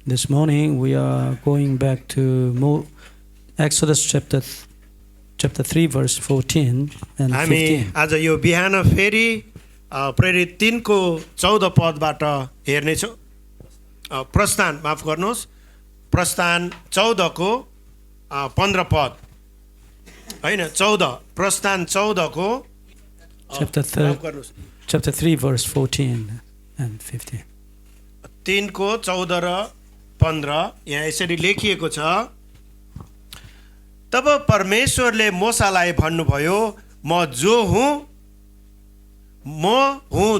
This morning we are going back to Exodus chapter 3 verse 14 and हामी 15. आज यो बिहान फेरि प्रेरित 3 को 14 पदबाट हेर्नेछौँ। प्रस्थान माफ गर्नुहोस्, प्रस्थान 14 को 15 पद हैन, 14 प्रस्थान 14 को Chapter 3 verse 14 and 15. 3 को 14 र 15 यहाँ यसरी लेखिएको छ। तब परमेश्वरले मोसालाई भन्नुभयो, म जो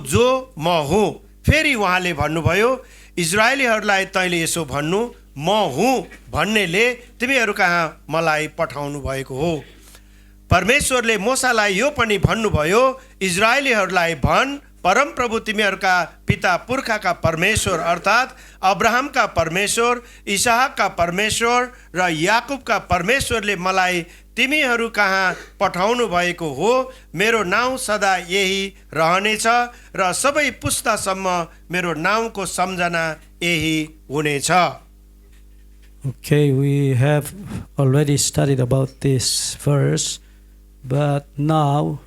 जो म हुँ। फेरि उहाँले भन्नुभयो, इजरायलीहरूलाई तैँले यसो भन्नु, म हुँ भन्नेले तिमीहरू कहाँ मलाई पठाउनु भएको हो। परमेश्वरले मोसालाई यो पनि भन्नुभयो, इजरायलीहरूलाई भन्, परमप्रभु तिमीहरूका पिता पुर्खाका परमेश्वर अर्थात् अब्राहमका परमेश्वर, इसहाकका परमेश्वर र याकुबका परमेश्वरले मलाई तिमीहरू कहाँ पठाउनु भएको हो। मेरो नाउँ सदा यही रहनेछ र सबै पुस्तासम्म मेरो नाउँको सम्झना यही हुनेछ। Okay, we have already studied about this verse, but now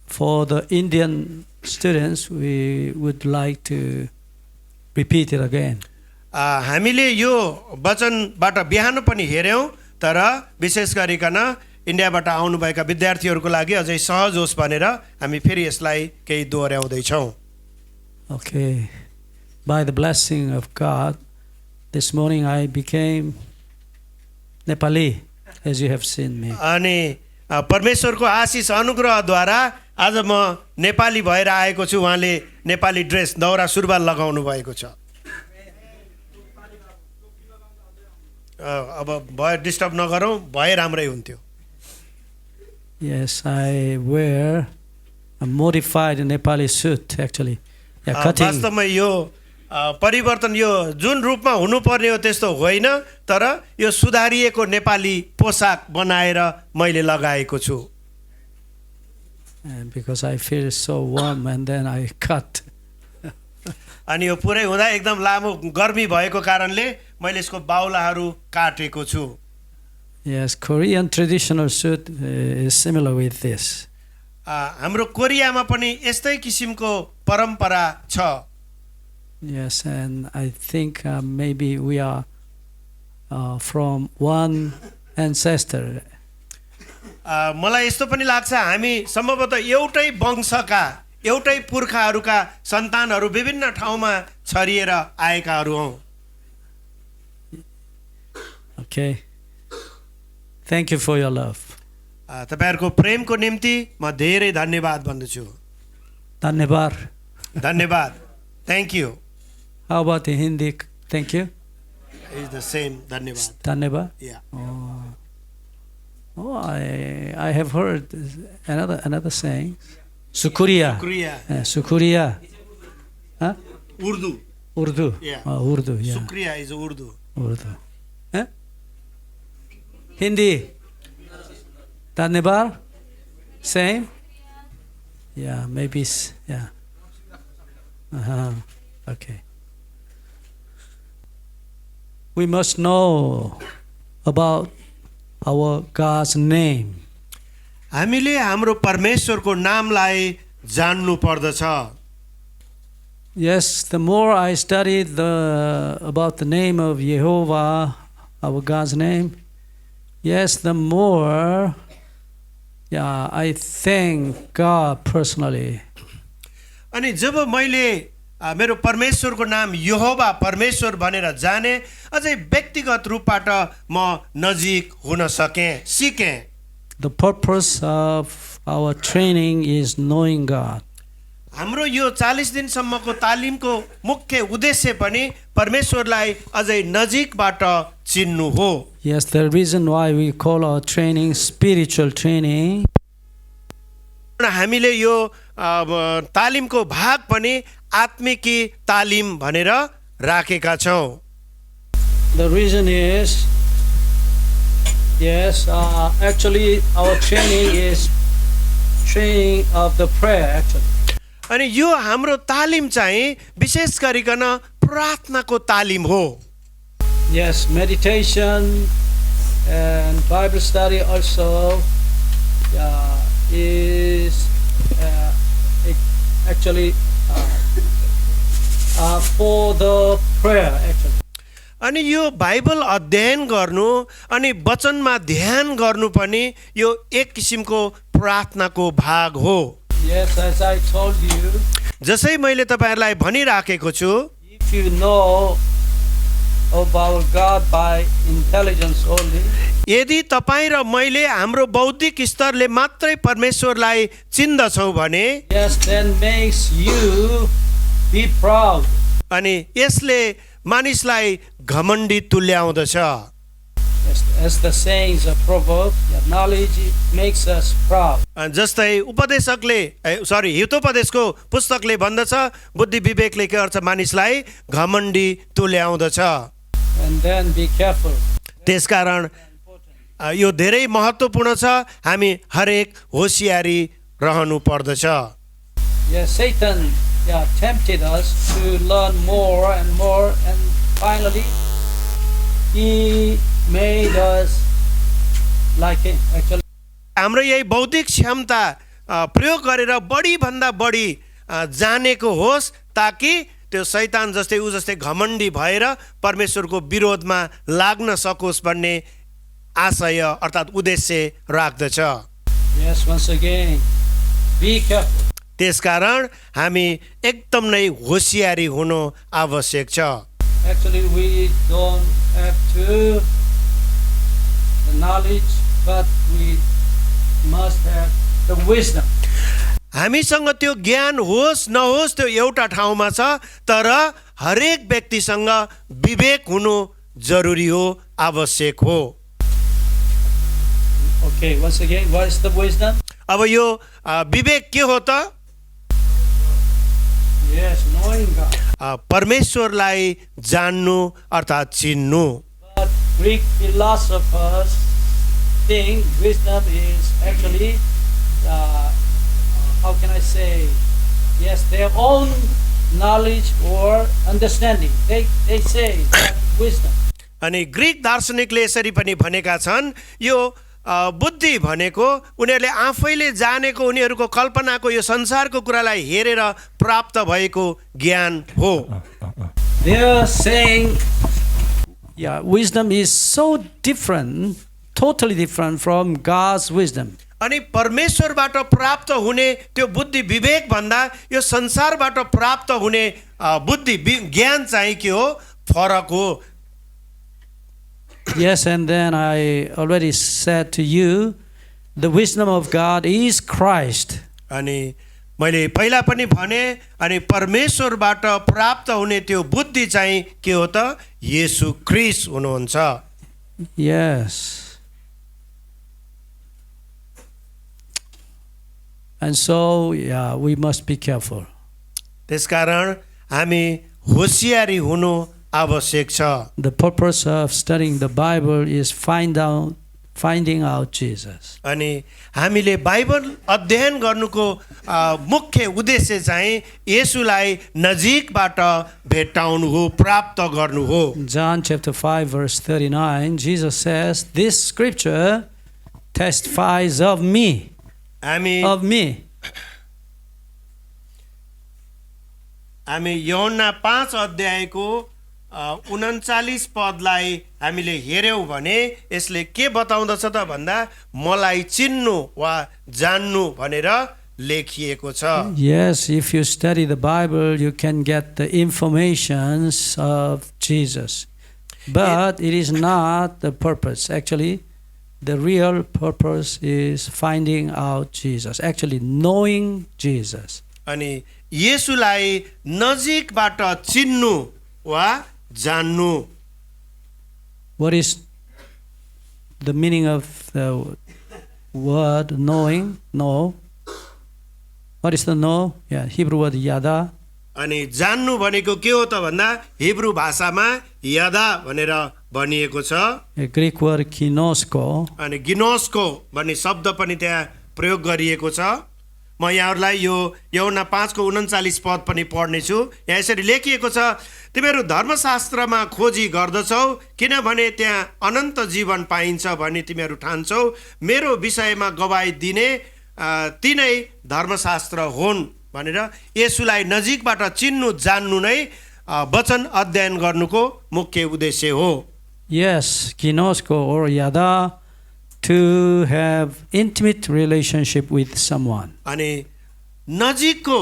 for the Indian students, we would like to repeat it again. हामीले यो वचनबाट बिहान पनि हेर्यौं, तर विशेष गरिकन इन्डियाबाट आउनुभएका विद्यार्थीहरूको लागि अझै सहज होस् भनेर हामी फेरि यसलाई केही दोहोर्याउँदै छौं। Okay, by the blessing of God, this morning I became Nepali, as you have seen me. अनि परमेश्वरको आशिष अनुग्रहद्वारा आज म नेपाली भएर आएको छु। उहाँले नेपाली ड्रेस दौरा सुरुवाल लगाउनु भएको छ। अब भए डिस्टर्ब नगरौँ, भए राम्रै हुन्थ्यो। Yes, I wear a modified Nepali suit actually. Yeah, cutting. वास्तवमा यो परिवर्तन यो जुन रूपमा हुनुपर्ने हो त्यस्तो होइन, तर यो सुधारिएको नेपाली पोसाक बनाएर मैले लगाएको छु। And because I feel so warm and then I cut. अनि यो पुरै हुँदा एकदम लामो गर्मी भएको कारणले मैले यसको बाहुलाहरू काटेको छु। Yes, Korean traditional suit is similar with this. हाम्रो कोरियामा पनि यस्तै किसिमको परम्परा छ। Yes, and I think maybe we are from one ancestor. मलाई यस्तो पनि लाग्छ हामी सम्भवतः एउटै वंशका, एउटै पुर्खाहरूका सन्तानहरू विभिन्न ठाउँमा छरिएर आएकाहरू हौं। Okay. Thank you for your love. तपाईहरुको प्रेमको निम्ति म धेरै धन्यवाद भन्दछु। धन्यवाद. धन्यवाद. Thank you. How about in Hindi? Thank you. It's the same. धन्यवाद. धन्यवाद. Yeah. Oh, I have heard another saying. Shukriya. Shukriya. Shukriya. Huh? Urdu. Urdu. Yeah. Urdu. Yeah. Shukriya is Urdu. Urdu. Huh? Hindi. Dhanyavad. Same. Yeah. Maybe. Yeah. Okay. We must know about our God's name. हामीले हाम्रो परमेश्वरको नामलाई जान्नु पर्दछ। Yes, the more I studied about the name of Jehovah, our God's name, yes, the more I thank God personally. अनि जब मैले मेरो परमेश्वरको नाम यहोवा परमेश्वर भनेर जाने, अझै व्यक्तिगत रूपबाट म नजिक हुन सके, सिके। The purpose of our training is knowing God. हाम्रो यो 40 दिनसम्मको तालिमको मुख्य उद्देश्य पनि परमेश्वरलाई अझै नजिकबाट चिन्नु हो। Yes, the reason why we call our training spiritual training. हामीले यो तालिमको भाग पनि आत्मिकी तालिम भनेर राखेका छौं। The reason is, yes, actually our training is training of the prayer actually. अनि यो हाम्रो तालिम चाहिँ विशेष गरिकन प्रार्थनाको तालिम हो। Yes, meditation and Bible study also is actually for the prayer actually. अनि यो बाइबल अध्ययन गर्नु अनि वचनमा ध्यान गर्नु पनि यो एक किसिमको प्रार्थनाको भाग हो। Yes, as I told you, जसै मैले तपाईहरुलाई भनिराखेको छु, if you know about God by intelligence only, यदि तपाई र मैले हाम्रो बौद्धिक स्तरले मात्रै परमेश्वरलाई चिन्दछौं भने, yes, then makes you be proud. अनि यसले मानिसलाई घमण्डी तुल्याउँदछ। As the sayings of proverb, knowledge makes us proud. जस्तै उपदेशकले हितोपदेशको पुस्तकले भन्दछ, बुद्धि विवेकले के गर्छ, मानिसलाई घमण्डी तुल्याउँदछ। And then be careful. त्यसकारण यो धेरै महत्त्वपूर्ण छ, हामी हरेक होशियारी रहनु पर्दछ। Yes, Satan tempted us to learn more and more, and finally he made us like him actually. हाम्रो यही बौद्धिक क्षमता प्रयोग गरेर बढी भन्दा बढी जानेको होस्, ताकि त्यो शैतान जस्तै उ जस्तै घमण्डी भएर परमेश्वरको विरोधमा लाग्न सकोस् भन्ने आशय अर्थात् उद्देश्य राख्दछ। Yes, once again, be careful. त्यसकारण हामी एकदम नै होशियारी हुनु आवश्यक छ। Actually, we don't have to the knowledge, but we must have the wisdom. हामीसँग त्यो ज्ञान होस् नहोस् त्यो एउटा ठाउँमा छ, तर हरेक व्यक्तिसँग विवेक हुनु जरुरी हो, आवश्यक हो। Okay, once again, what is the wisdom? अब यो विवेक के हो त? Yes, knowing God. परमेश्वरलाई जान्नु अर्थात् चिन्नु। But Greek philosophers think wisdom is actually, how can I say, yes, their own knowledge or understanding. They say that wisdom. अनि ग्रीक दार्शनिकले यसरी पनि भनेका छन्, यो बुद्धि भनेको उनीहरूले आफैले जानेको, उनीहरूको कल्पनाको यो संसारको कुरालाई हेरेर प्राप्त भएको ज्ञान हो। They are saying, wisdom is so different, totally different from God's wisdom. अनि परमेश्वरबाट प्राप्त हुने त्यो बुद्धि विवेक भन्दा यो संसारबाट प्राप्त हुने बुद्धि ज्ञान चाहिँ के हो, फरक हो। Yes, and then I already said to you, the wisdom of God is Christ. अनि मैले पहिला पनि भने, अनि परमेश्वरबाट प्राप्त हुने त्यो बुद्धि चाहिँ के हो त, येशू ख्रीष्ट हुनुहुन्छ। Yes. And so, we must be careful. त्यसकारण हामी होशियारी हुनु आवश्यक छ। The purpose of studying the Bible is finding out Jesus. अनि हामीले बाइबल अध्ययन गर्नुको मुख्य उद्देश्य चाहिँ येशूलाई नजिकबाट भेट्टाउनु हो, प्राप्त गर्नु हो। John chapter 5 verse 39, Jesus says, this scripture testifies of me. Of me. हामी यूहन्ना 5 अध्यायको 39 पदलाई हामीले हेर्यौं भने यसले के बताउँदछ त भन्दा मलाई चिन्नु वा जान्नु भनेर लेखिएको छ। Yes, if you study the Bible, you can get the informations of Jesus. But it is not the purpose. Actually, the real purpose is finding out Jesus. Actually, knowing Jesus. अनि येशूलाई नजिकबाट चिन्नु वा जान्नु। What is the meaning of the word knowing? Know. What is the know? Hebrew word yada. अनि जान्नु भनेको के हो त भन्दा हिब्रू भाषामा यदा भनेर भनिएको छ। A Greek word ginosko. अनि गिनोस्को भन्ने शब्द पनि त्यहाँ प्रयोग गरिएको छ। म यहाँहरूलाई यो यूहन्ना 5:39 पद पनि पढ्नेछु। यहाँ यसरी लेखिएको छ, तिमीहरू धर्मशास्त्रमा खोजी गर्दछौ किनभने त्यहाँ अनन्त जीवन पाइन्छ भनी तिमीहरू ठान्छौ। मेरो विषयमा गवाही दिने तिनै धर्मशास्त्र हुन् भनेर येशूलाई नजिकबाट चिन्नु जान्नु नै वचन अध्ययन गर्नुको मुख्य उद्देश्य हो। Yes, ginosko or yada, to have intimate relationship with someone. अनि नजिकको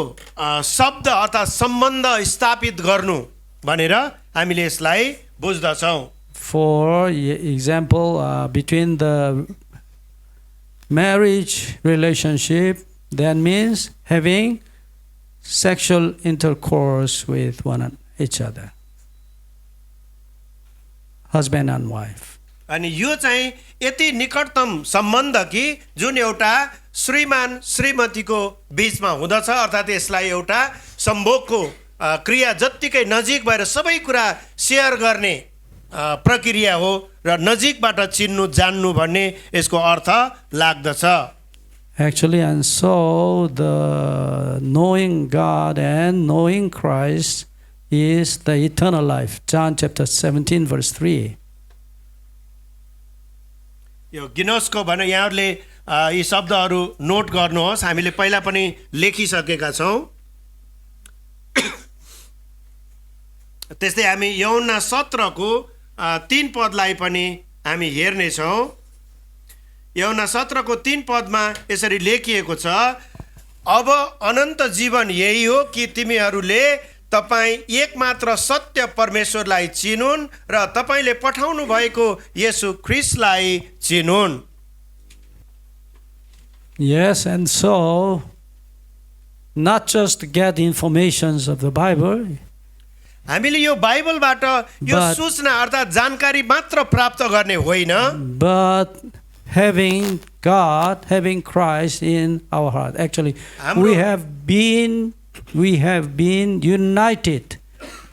शब्द अर्थात् सम्बन्ध स्थापित गर्नु भनेर हामीले यसलाई बुझ्दछौँ। For example, between the marriage relationship, that means having sexual intercourse with one each other, husband and wife. अनि यो चाहिँ यति निकटतम सम्बन्ध कि जुन एउटा श्रीमान श्रीमतीको बीचमा हुँदछ, अर्थात् यसलाई एउटा सम्भोगको क्रिया जत्तिकै नजिक भएर सबै कुरा सेयर गर्ने प्रक्रिया हो र नजिकबाट चिन्नु जान्नु भन्ने यसको अर्थ लाग्दछ। Actually, and so the knowing God and knowing Christ is the eternal life. John chapter 17 verse 3. यो गिनोसको भने यहाँहरूले यी शब्दहरू नोट गर्नुहोस्, हामीले पहिला पनि लेखिसकेका छौँ। त्यस्तै हामी यूहन्ना 17को 3 पदलाई पनि हामी हेर्नेछौँ। यूहन्ना 17को 3 पदमा यसरी लेखिएको छ, अब अनन्त जीवन यही हो कि तिमीहरूले तपाईँ एकमात्र सत्य परमेश्वरलाई चिनुन् र तपाईँले पठाउनु भएको येशू ख्रीष्टलाई चिनुन्। Yes, and so not just get informations of the Bible, हामीले यो बाइबलबाट यो सूचना अर्थात् जानकारी मात्र प्राप्त गर्ने होइन, but having God, having Christ in our heart. Actually, we have been united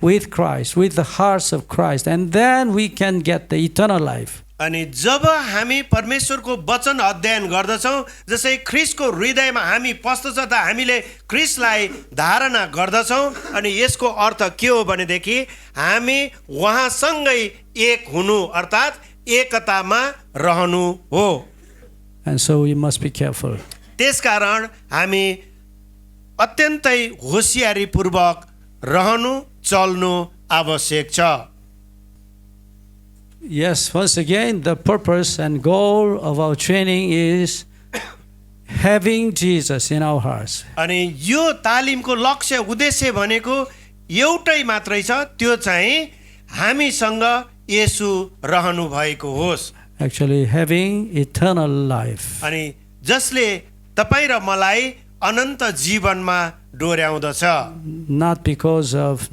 with Christ, with the hearts of Christ, and then we can get the eternal life. अनि जब हामी परमेश्वरको वचन अध्ययन गर्दछौँ, जसै ख्रीष्टको हृदयमा हामी पस्दछ त हामीले ख्रीष्टलाई धारणा गर्दछौँ। अनि यसको अर्थ के हो भनेदेखि हामी उहाँसँगै एक हुनु अर्थात् एकतामा रहनु हो। And so we must be careful. त्यसकारण हामी अत्यन्तै होशियारीपूर्वक रहनु चल्नु आवश्यक छ। Yes, once again, the purpose and goal of our training is having Jesus in our hearts. अनि यो तालिमको लक्ष्य उद्देश्य भनेको एउटै मात्रै छ, त्यो चाहिँ हामीसँग येशू रहनु भएको होस्। Actually, having eternal life. अनि जसले तपाईँ र मलाई अनन्त जीवनमा डोर्याउँदछ। Not because of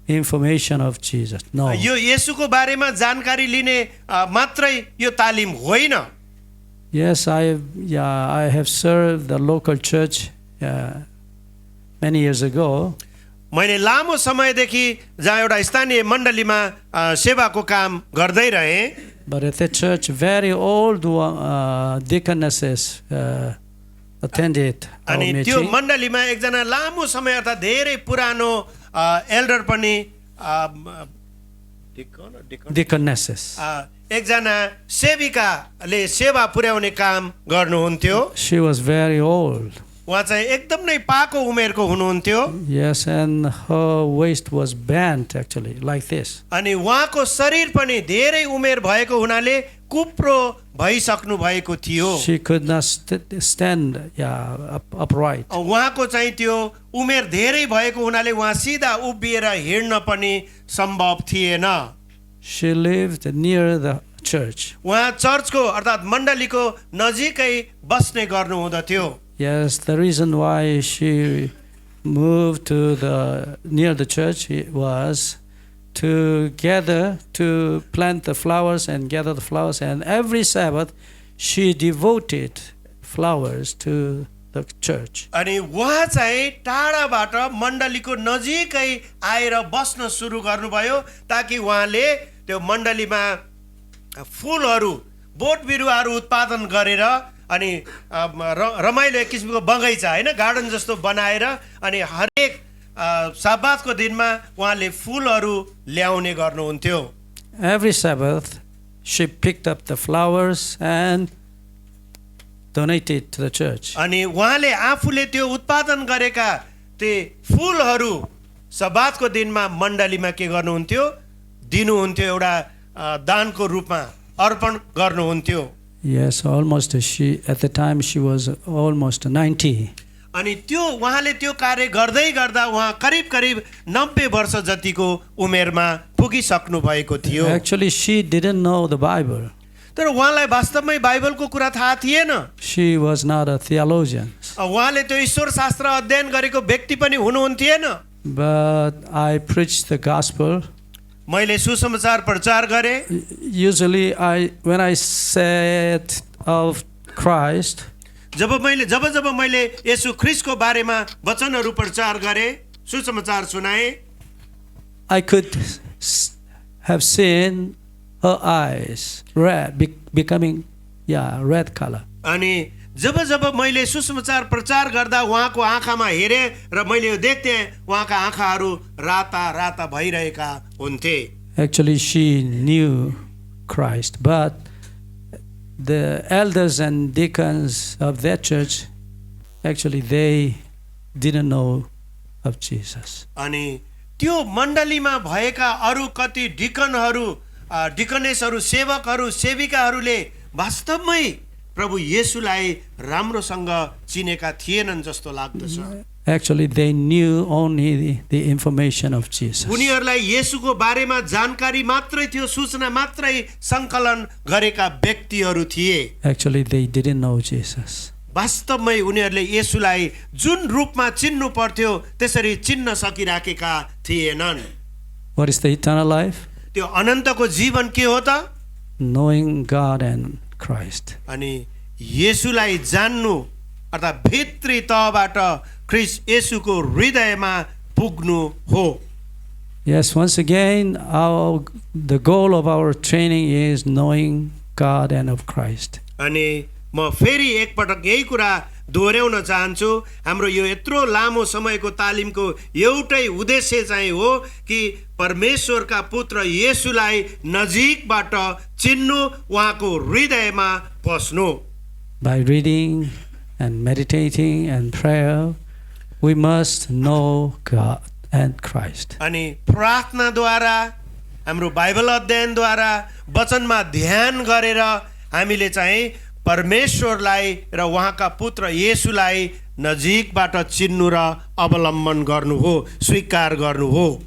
information of Jesus. No. यो येशूको बारेमा जानकारी लिने मात्रै यो तालिम होइन। Yes, I have served the local church many years ago. मैले लामो समयदेखि जहाँ एउटा स्थानीय मण्डलीमा सेवाको काम गर्दै रहेँ। But at the church, very old deaconesses attended our अनि meeting. त्यो मण्डलीमा एकजना लामो समय अर्थात् धेरै पुरानो एल्डर पनि Deaconesses. एकजना सेविकाले सेवा पुर्याउने काम गर्नुहुन्थ्यो। She was very old. उहाँ चाहिँ एकदम नै पाको उमेरको हुनुहुन्थ्यो। Yes, and her waist was bent actually like this. अनि उहाँको शरीर पनि धेरै उमेर भएको हुनाले कुप्रो भइसक्नु भएको थियो। She could not stand upright. उहाँको चाहिँ त्यो उमेर धेरै भएको हुनाले उहाँ सिधा उभिएर हिँड्न पनि सम्भव थिएन। She lived near the church. उहाँ चर्चको अर्थात् मण्डलीको नजिकै बस्ने गर्नु हुँदथ्यो। Yes, the reason why she moved to near the church was to plant the flowers and gather the flowers, and every Sabbath she devoted flowers to the church. अनि उहाँ चाहिँ टाढाबाट मण्डलीको नजिकै आएर बस्न सुरु गर्नुभयो ताकि उहाँले त्यो मण्डलीमा फुलहरू बोट बिरुवाहरू उत्पादन गरेर अनि रमाइलो एक किसिमको बगैँचा होइन गार्डन जस्तो बनाएर अनि हरेक सब्बातको दिनमा उहाँले फुलहरू ल्याउने गर्नुहुन्थ्यो. Every Sabbath, she picked up the flowers and donated to the church. अनि उहाँले आफूले त्यो उत्पादन गरेका ती फुलहरू सब्बातको दिनमा मण्डलीमा के गर्नुहुन्थ्यो, दिनुहुन्थ्यो, एउटा दानको रूपमा अर्पण गर्नुहुन्थ्यो. Yes, almost at the time she was almost 90. अनि त्यो उहाँले त्यो कार्य गर्दै गर्दा उहाँ करिब करिब 90 वर्ष जतिको उमेरमा पुगिसक्नु भएको थियो. Actually, she didn't know the Bible. तर उहाँलाई वास्तवमै बाइबलको कुरा थाहा थिएन. She was not a theologian. उहाँले त्यो ईश्वर शास्त्र अध्ययन गरेको व्यक्ति पनि हुनुहुन्थेन. But I preached the gospel. मैले सुसमाचार प्रचार गरे. Usually, when I said of Christ, जब मैले येशू ख्रीष्टको बारेमा वचनहरू प्रचार गरे, सुसमाचार सुनाए, I could have seen her eyes red, becoming red color. अनि जब मैले सुसमाचार प्रचार गर्दा उहाँको आँखामा हेरे र मैले यो देख्थे उहाँका आँखाहरू राता राता भइरहेका हुन्थे. Actually, she knew Christ, but the elders and deacons of that church, actually, they didn't know of Jesus. अनि त्यो मण्डलीमा भएका अरू कति डिकनहरू, डिकनेसहरू, सेवकहरू, सेविकाहरूले वास्तवमै प्रभु येशूलाई राम्रोसँग चिनेका थिएनन् जस्तो लाग्दछ. Actually, they knew only the information of Jesus. उनीहरूलाई येशूको बारेमा जानकारी मात्रै थियो, सूचना मात्रै सङ्कलन गरेका व्यक्तिहरू थिए. Actually, they didn't know Jesus. वास्तवमै उनीहरूले येशूलाई जुन रूपमा चिन्नु पर्थ्यो त्यसरी चिन्न सकिराखेका थिएनन्. What is the eternal life? त्यो अनन्तको जीवन के हो त? Knowing God and Christ. अनि येशूलाई जान्नु अर्थात् भित्री तहबाट ख्रीष्ट येशूको हृदयमा पुग्नु हो. Yes, once again, the goal of our training is knowing God and of Christ. अनि म फेरि एकपटक यही कुरा दोहोऱ्याउन चाहन्छु. हाम्रो यो यत्रो लामो समयको तालिमको एउटै उद्देश्य चाहिँ हो कि परमेश्वरका पुत्र येशूलाई नजिकबाट चिन्नु, उहाँको हृदयमा पस्नु. By reading and meditating and prayer, we must know God and Christ. अनि प्रार्थनाद्वारा, हाम्रो बाइबल अध्ययनद्वारा, वचनमा ध्यान गरेर हामीले चाहिँ परमेश्वरलाई र उहाँका पुत्र येशूलाई नजिकबाट चिन्नु र अवलम्बन गर्नु हो, स्वीकार गर्नु हो.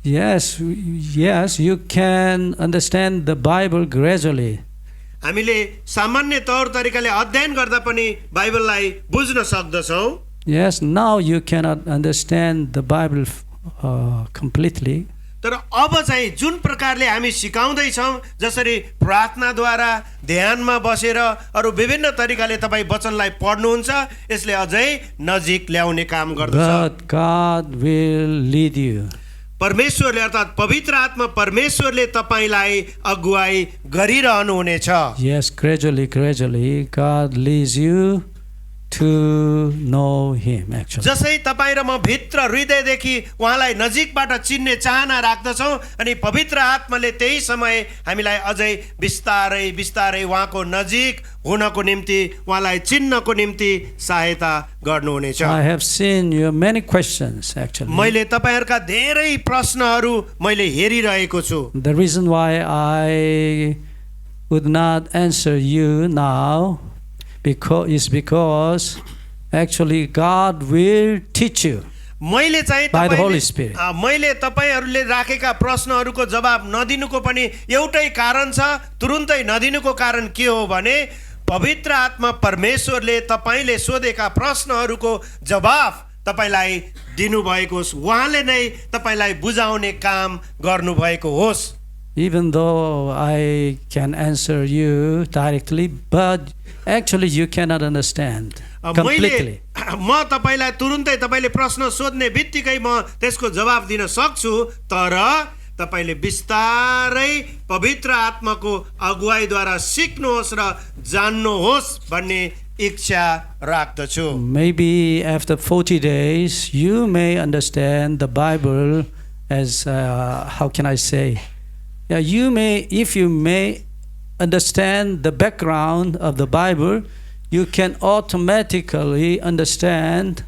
Yes, you can understand the Bible gradually. हामीले सामान्य तौर तरिकाले अध्ययन गर्दा पनि बाइबललाई बुझ्न सक्दछौँ. Yes, now you cannot understand the Bible completely. तर अब चाहिँ जुन प्रकारले हामी सिकाउँदैछौँ, जसरी प्रार्थनाद्वारा, ध्यानमा बसेर अरू विभिन्न तरिकाले तपाईँ वचनलाई पढ्नुहुन्छ, यसले अझै नजिक ल्याउने काम गर्दछ. But God will lead you. परमेश्वरले अर्थात् पवित्र आत्मा परमेश्वरले तपाईलाई अगुवाई गरिरहनु हुनेछ. Yes, gradually, God leads you to know Him, actually. जसै तपाईँ र म भित्र हृदयदेखि उहाँलाई नजिकबाट चिन्ने चाहना राख्दछौँ अनि पवित्र आत्माले त्यही समय हामीलाई अझै बिस्तारै बिस्तारै उहाँको नजिक हुनको निम्ति, उहाँलाई चिन्नको निम्ति सहायता गर्नुहुनेछ. I have seen your many questions, actually. मैले तपाईँहरूका धेरै प्रश्नहरू मैले हेरिरहेको छु. The reason why I would not answer you now is because actually God will teach you मैले चाहिँ by the Holy Spirit. मैले तपाईहरूले राखेका प्रश्नहरूको जवाब नदिनुको पनि एउटै कारण छ. तुरुन्तै नदिनुको कारण के हो भने पवित्र आत्मा परमेश्वरले तपाईले सोधेका प्रश्नहरूको जवाब तपाईलाई दिनुभएको होस्, उहाँले नै तपाईलाई बुझाउने काम गर्नुभएको होस्. Even though I can answer you directly, but actually you cannot understand completely. म तपाईलाई तुरुन्तै तपाईले प्रश्न सोध्ने बित्तिकै म त्यसको जवाब दिन सक्छु, तर तपाईले बिस्तारै पवित्र आत्माको अगुवाईद्वारा सिक्नुहोस् र जान्नुहोस् भन्ने इच्छा राख्दछु। Maybe after 40 days, you may understand the Bible as, how can I say? Yeah, you may, if you may understand the background of the Bible, you can automatically understand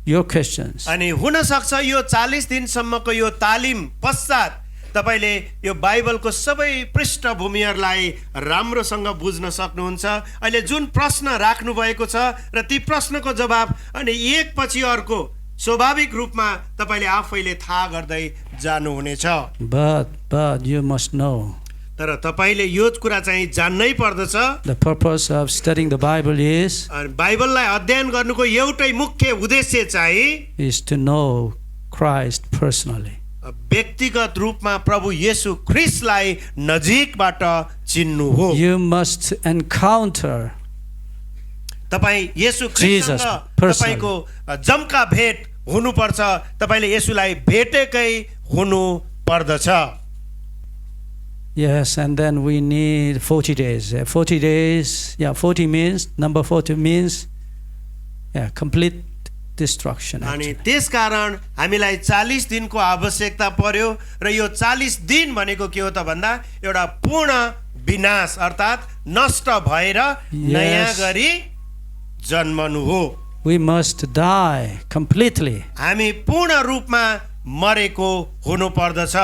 your questions. अनि हुन सक्छ यो 40 दिनसम्मको यो तालिम पश्चात तपाईले यो बाइबलको सबै पृष्ठभूमिहरूलाई राम्रोसँग बुझ्न सक्नुहुन्छ। अहिले जुन प्रश्न राख्नु भएको छ र ती प्रश्नको जवाब अनि एक पछि अर्को स्वाभाविक रूपमा तपाईले आफैले थाहा गर्दै जानुहुनेछ। But you must know तर तपाईले यो कुरा चाहिँ जान्नै पर्दछ। the purpose of studying the Bible is बाइबललाई अध्ययन गर्नुको एउटै मुख्य उद्देश्य चाहिँ to know Christ personally. व्यक्तिगत रूपमा प्रभु येशू ख्रीष्टलाई नजिकबाट चिन्नु हो। You must encounter तपाई येशू Jesus ख्रीष्टसँग personally. तपाईको जम्का भेट हुनुपर्छ। तपाईले येशूलाई भेटेकै हुनु पर्दछ। Yes, and then we need 40 days. 40 days, 40 means, number 40 means, complete destruction. अनि त्यसकारण हामीलाई 40 दिनको आवश्यकता पर्यो र यो 40 दिन भनेको के हो त भन्दा एउटा पूर्ण विनाश अर्थात नष्ट भएर नयाँ गरी जन्मनु हो। We must die completely हामी पूर्ण रूपमा मरेको हुनु पर्दछ।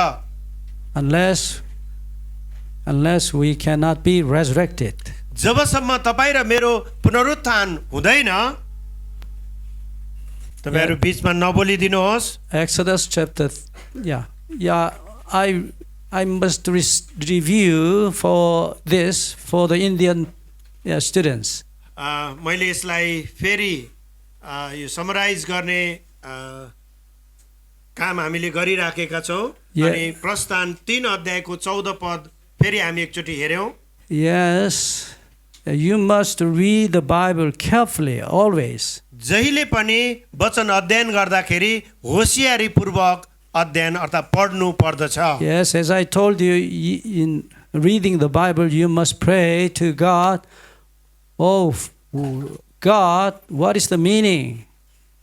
unless we cannot be resurrected. जबसम्म तपाई र मेरो पुनरुत्थान हुँदैन तपाईहरु बीचमा नबोलिदिनुहोस्। Exodus chapter, I must review for this for the Indian students. मैले यसलाई फेरि यो समराइज गर्ने काम हामीले गरिराखेका छौं। अनि प्रस्थान 3 अध्यायको 14 पद फेरि हामी एकचोटी हेर्यौं। Yes, you must read the Bible carefully always. जहिले पनि वचन अध्ययन गर्दाखेरि होशियारी पूर्वक अध्ययन अर्थात पढ्नु पर्दछ। Yes, as I told you, in reading the Bible, you must pray to God. Oh, God, what is the meaning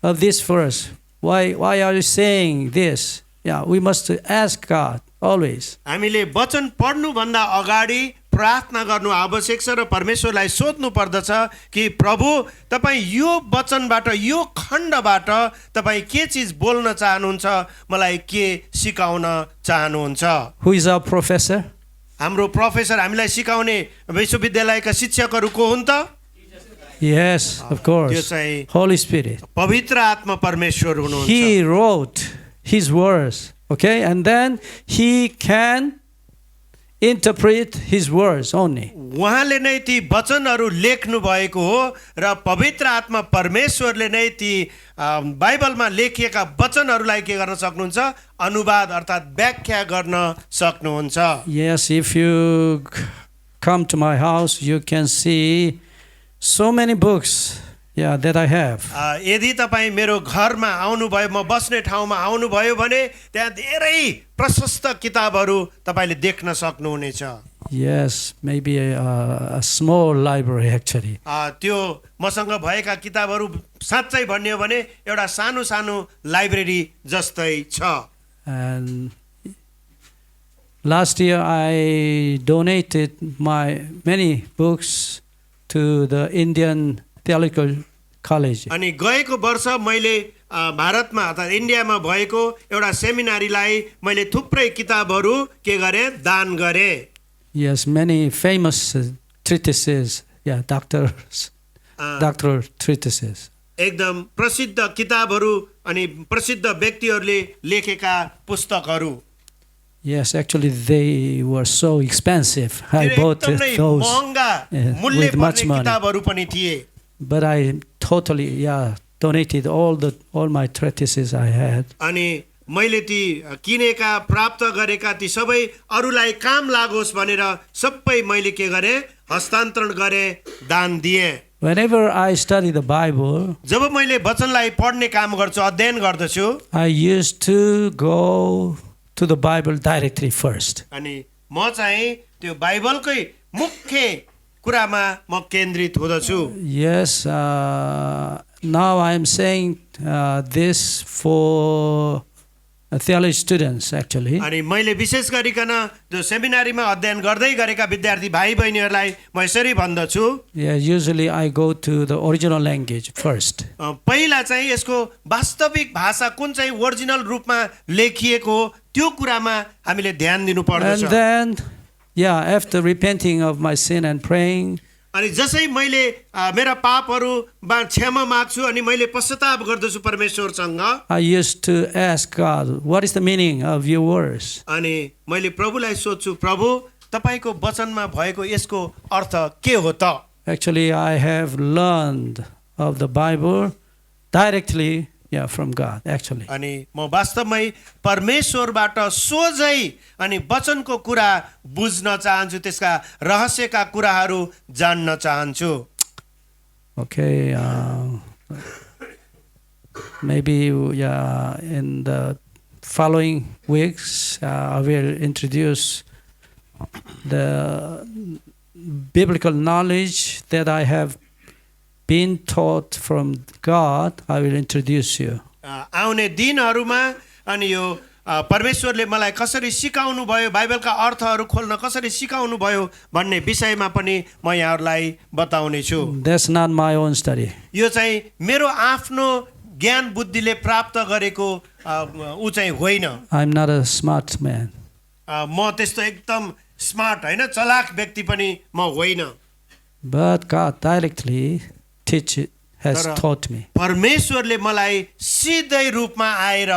of this verse? Why are you saying this? We must ask God always. हामीले वचन पढ्नु भन्दा अगाडि प्रार्थना गर्नु आवश्यक छ र परमेश्वरलाई सोध्नु पर्दछ कि प्रभु तपाई यो वचनबाट यो खण्डबाट तपाई के चीज बोल्न चाहनुहुन्छ, मलाई के सिकाउन चाहनुहुन्छ। Who is our professor? हाम्रो प्रोफेसर हामीलाई सिकाउने विश्वविद्यालयका शिक्षकहरू को हुन् त? Yes, of course. Holy Spirit. पवित्र आत्मा परमेश्वर हुनुहुन्छ। He wrote his words, okay? And then he can interpret his words only. उहाँले नै ती वचनहरू लेख्नु भएको हो र पवित्र आत्मा परमेश्वरले नै ती बाइबलमा लेखिएका वचनहरूलाई के गर्न सक्नुहुन्छ? अनुवाद अर्थात व्याख्या गर्न सक्नुहुन्छ। Yes, if you come to my house, you can see so many books that I have. यदि तपाई मेरो घरमा आउनुभयो, म बस्ने ठाउँमा आउनुभयो भने त्यहाँ धेरै प्रशस्त किताबहरू तपाईले देख्न सक्नुहुनेछ। Yes, maybe a small library actually. त्यो मसँग भएका किताबहरू साच्चै भन्ने हो भने एउटा सानो सानो लाइब्रेरी जस्तै छ। And last year I donated my many books to the Indian Theological College. अनि गएको वर्ष मैले भारतमा अर्थात इन्डियामा भएको एउटा सेमिनारीलाई मैले थुप्रै किताबहरू के गरे? दान गरे। Yes, many famous treatises, doctoral treatises. एकदम प्रसिद्ध किताबहरू अनि प्रसिद्ध व्यक्तिहरूले लेखेका पुस्तकहरू। Yes, actually they were so expensive. I bought those with much money. किताबहरू पनि थिए। But I totally donated all my treatises I had. अनि मैले ती किनेका प्राप्त गरेका ती सबै अरूलाई काम लागोस् भनेर सबै मैले के गरे? हस्तान्तरण गरे, दान दिए। Whenever I study the Bible, जब मैले वचनलाई पढ्ने काम गर्छु, अध्ययन गर्दछु, I used to go to the Bible directly first. अनि म चाहिँ त्यो बाइबलकै मुख्य कुरामा म केन्द्रित हुँदछु। Yes, now I am saying this for theology students actually. अनि मैले विशेष गरिकन जो सेमिनारीमा अध्ययन गर्दै गरेका विद्यार्थी भाइ बहिनीहरूलाई म यसरी भन्दछु, Yeah, usually I go to the original language first. पहिला चाहिँ यसको वास्तविक भाषा कुन चाहिँ ओरिजिनल रूपमा लेखिएको हो त्यो कुरामा हामीले ध्यान दिनु पर्दछ। And then, yeah, after repenting of my sin and praying, अनि जसै मैले मेरा पापहरूमा क्षमा माग्छु अनि मैले पश्चाताप गर्दछु परमेश्वरसँग, I used to ask God, what is the meaning of your words? अनि मैले प्रभुलाई सोध्छु, प्रभु तपाईको वचनमा भएको यसको अर्थ के हो त? Actually, I have learned of the Bible directly, yeah, from God, actually. अनि म वास्तवमै परमेश्वरबाट सोझै अनि वचनको कुरा बुझ्न चाहन्छु, त्यसका रहस्यका कुराहरू जान्न चाहन्छु। Okay, maybe yeah, in the following weeks, I will introduce the biblical knowledge that I have been taught from God. I will introduce you. आउने दिनहरूमा अनि यो परमेश्वरले मलाई कसरी सिकाउनु भयो, बाइबलका अर्थहरू खोल्न कसरी सिकाउनु भयो भन्ने विषयमा पनि म यहाँहरूलाई बताउने छु। That's not my own study. यो चाहिँ मेरो आफ्नो ज्ञान बुद्धिले प्राप्त गरेको ऊ चाहिँ होइन। I'm not a smart man. म त्यस्तो एकदम स्मार्ट होइन, चलाक व्यक्ति पनि म होइन। But God directly has तर taught me. परमेश्वरले मलाई सिधै रूपमा आएर